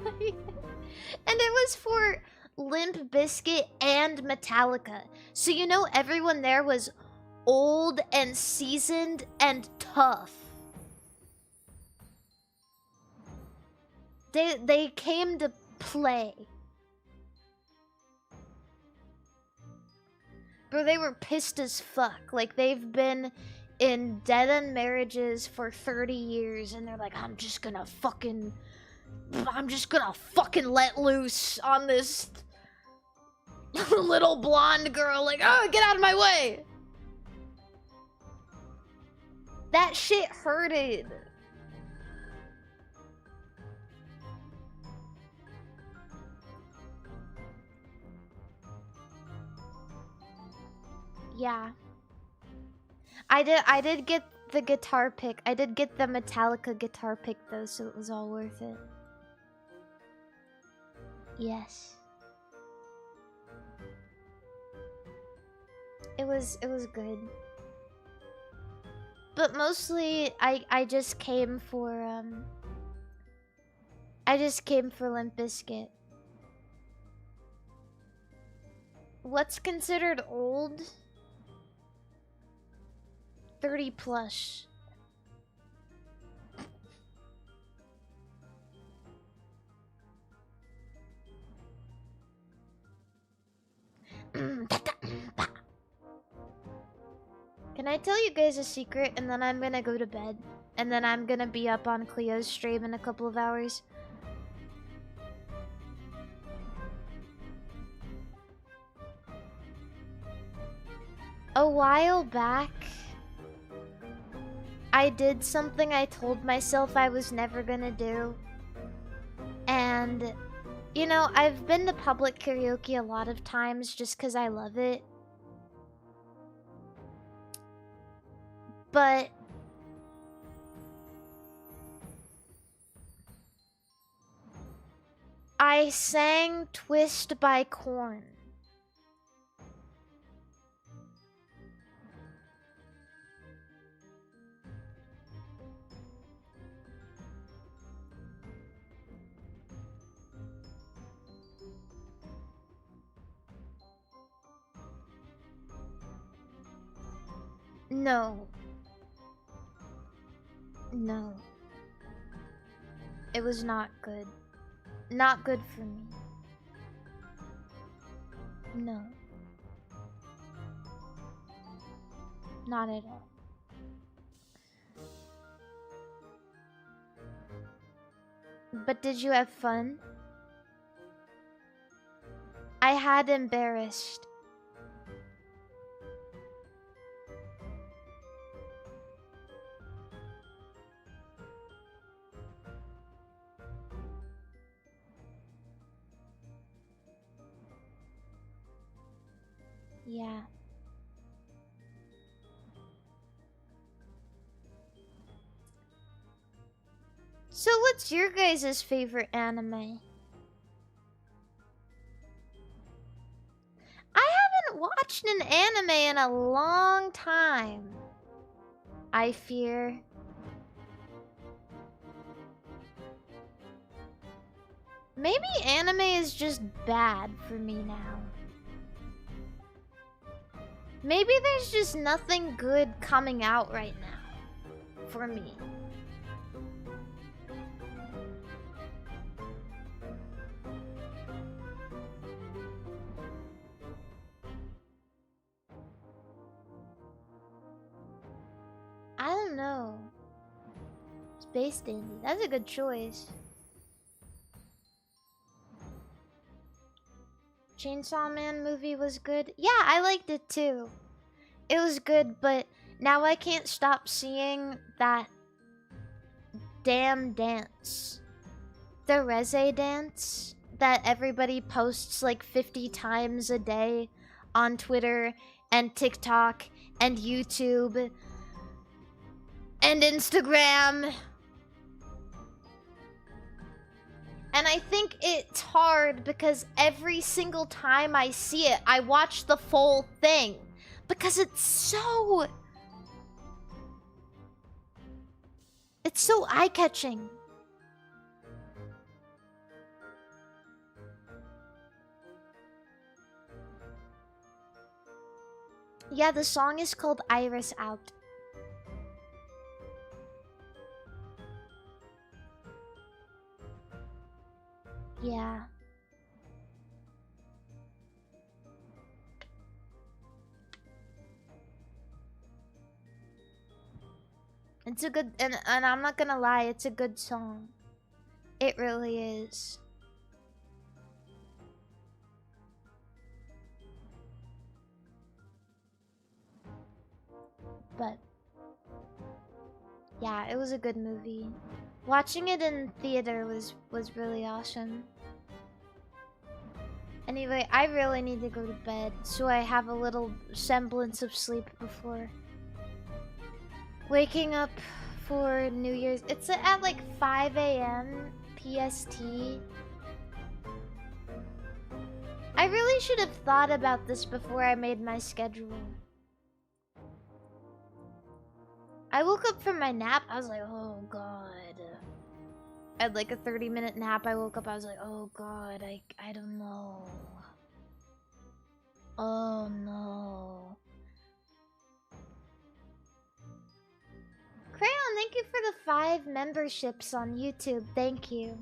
And it was for Limp Bizkit and Metallica. So you know everyone there was old and seasoned and tough. They came to play. Bro, they were pissed as fuck. Like, they've been in dead-end marriages for 30 years, and they're like, I'm just gonna fucking let loose on this little blonde girl. Like, oh, get out of my way. That shit hurted. Yeah. I did get the guitar pick. I did get the Metallica guitar pick though, so it was all worth it. Yes. It was good. But mostly I just came for Limp Bizkit. What's considered old? 30 plus. Can I tell you guys a secret and then I'm gonna go to bed? And then I'm gonna be up on Cleo's stream in a couple of hours? A while back, I did something I told myself I was never gonna do. And, you know, I've been to public karaoke a lot of times just because I love it. But I sang Twist by Korn. No. No. It was not good. Not good for me. No. Not at all. But did you have fun? I had embarrassed. Yeah. So what's your guys' favorite anime? I haven't watched an anime in a long time. I fear. Maybe anime is just bad for me now. Maybe there's just nothing good coming out right now for me. Space Dandy. That's a good choice. Chainsaw Man movie was good. Yeah, I liked it too. It was good, but now I can't stop seeing that damn dance. The Reze dance that everybody posts like 50 times a day on Twitter and TikTok and YouTube and Instagram. And I think it's hard because every single time I see it, I watch the full thing. Because it's so eye-catching. Yeah, the song is called Iris Out. Yeah. It's a good, and I'm not gonna lie, it's a good song. It really is. But yeah, it was a good movie. Watching it in theater was really awesome. Anyway, I really need to go to bed so I have a little semblance of sleep before waking up for New Year's. It's at like 5 a.m. PST. I really should have thought about this before I made my schedule. I woke up from my nap. I was like, oh god. I had like a 30-minute nap. I woke up. I was like, oh god. I don't know. Oh no. Crayon, thank you for the 5 memberships on YouTube. Thank you.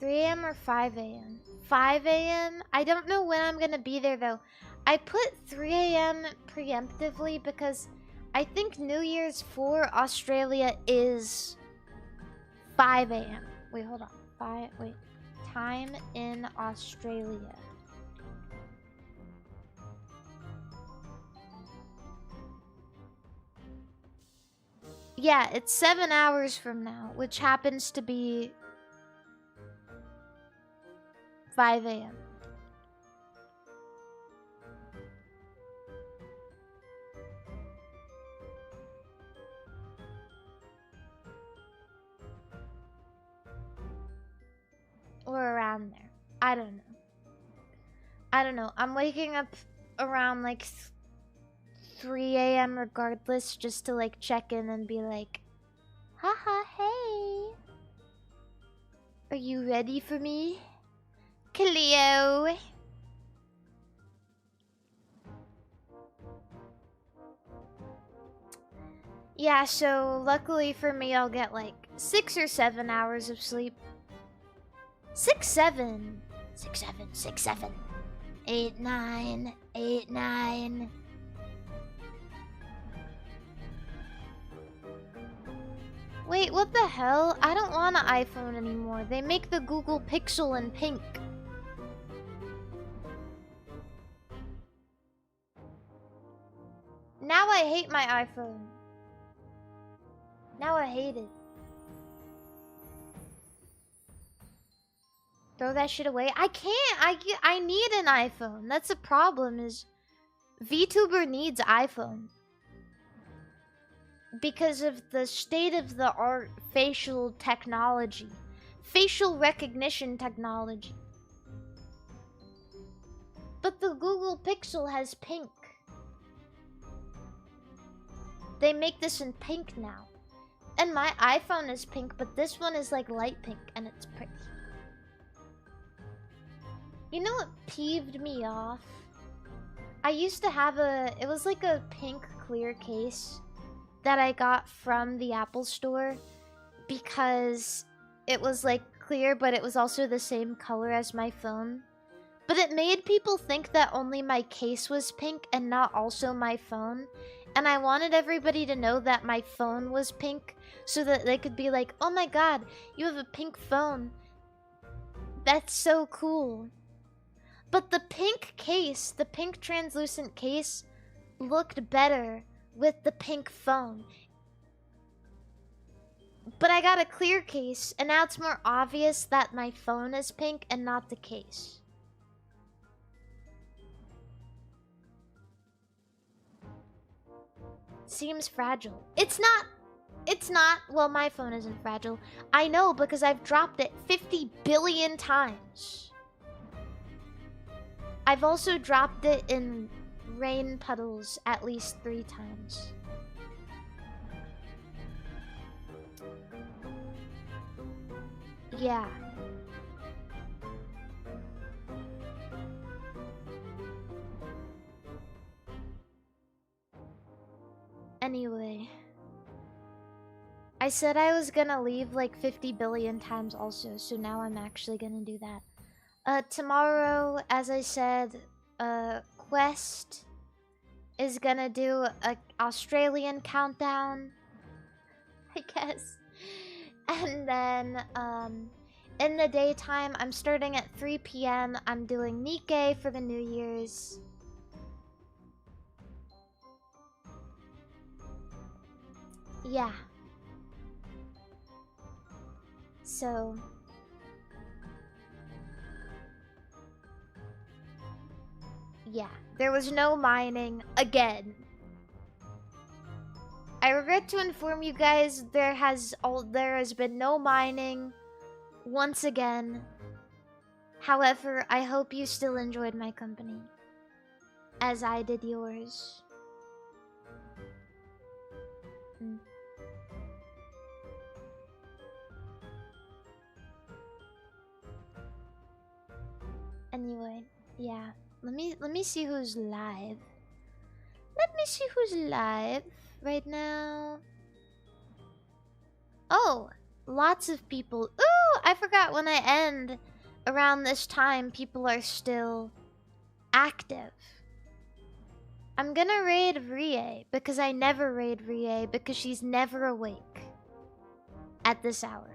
3 a.m. or 5 a.m.? 5 a.m.? I don't know when I'm gonna be there though. I put 3 a.m. preemptively because I think New Year's for Australia is 5 a.m. Wait, hold on. Wait. Time in Australia. Yeah, it's 7 hours from now, which happens to be 5 a.m. Or around there. I don't know. I'm waking up around like 3 a.m. regardless, just to like check in and be like, haha, hey. Are you ready for me? Cleo. Yeah, so luckily for me, I'll get like 6 or 7 hours of sleep. 6, 7. 6, 7, 6, 7. 8, 9. 8, 9. Wait, what the hell? I don't want an iPhone anymore. They make the Google Pixel in pink. Now I hate my iPhone. Now I hate it. Throw that shit away. I can't. I need an iPhone. That's the problem is VTuber needs iPhone. Because of the state-of-the-art facial technology. Facial recognition technology. But the Google Pixel has pink. They make this in pink now. And my iPhone is pink, but this one is like light pink, and it's pretty. You know what peeved me off? I used to have it was like a pink clear case that I got from the Apple store because it was like clear, but it was also the same color as my phone. But it made people think that only my case was pink and not also my phone. And I wanted everybody to know that my phone was pink so that they could be like, oh my god, you have a pink phone. That's so cool. But the pink case, the pink translucent case, looked better with the pink phone. But I got a clear case, and now it's more obvious that my phone is pink and not the case. Seems fragile. It's not. It's not. Well, my phone isn't fragile. I know because I've dropped it 50 billion times. I've also dropped it in rain puddles at least 3 times. Yeah. Anyway. I said I was gonna leave like 50 billion times also, so now I'm actually gonna do that. Tomorrow, as I said, Quest is gonna do a Australian countdown, I guess. And then, in the daytime, I'm starting at 3 p.m. I'm doing Nikkei for the New Year's. Yeah. So... yeah, there was no mining again. I regret to inform you guys there has been no mining once again. However, I hope you still enjoyed my company as I did yours. Anyway, yeah. Let me see who's live. Let me see who's live right now. Oh, lots of people. Ooh, I forgot when I end around this time, people are still active. I'm gonna raid Rie because I never raid Rie because she's never awake at this hour.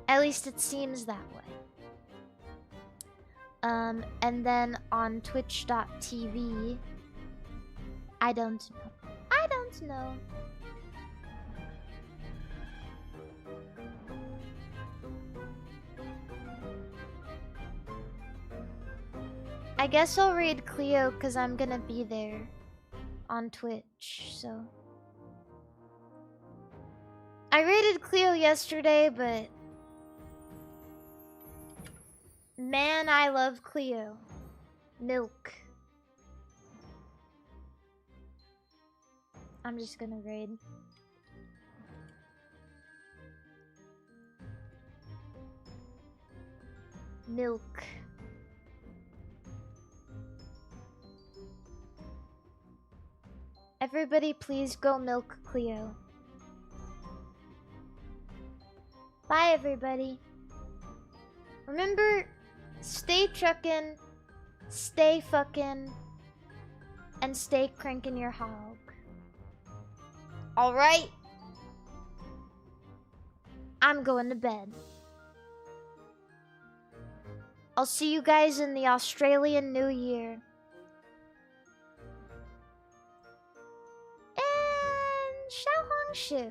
At least it seems that way. And then on twitch.tv, I don't know. I don't know. I guess I'll raid Cleo because I'm gonna be there on Twitch, so. I raided Cleo yesterday, but man, I love Cleo. Milk. I'm just gonna raid. Milk. Everybody please go milk Cleo. Bye everybody. Remember, stay truckin', stay fucking, and stay cranking your hog. Alright? I'm going to bed. I'll see you guys in the Australian New Year. And Xiao Hongshu.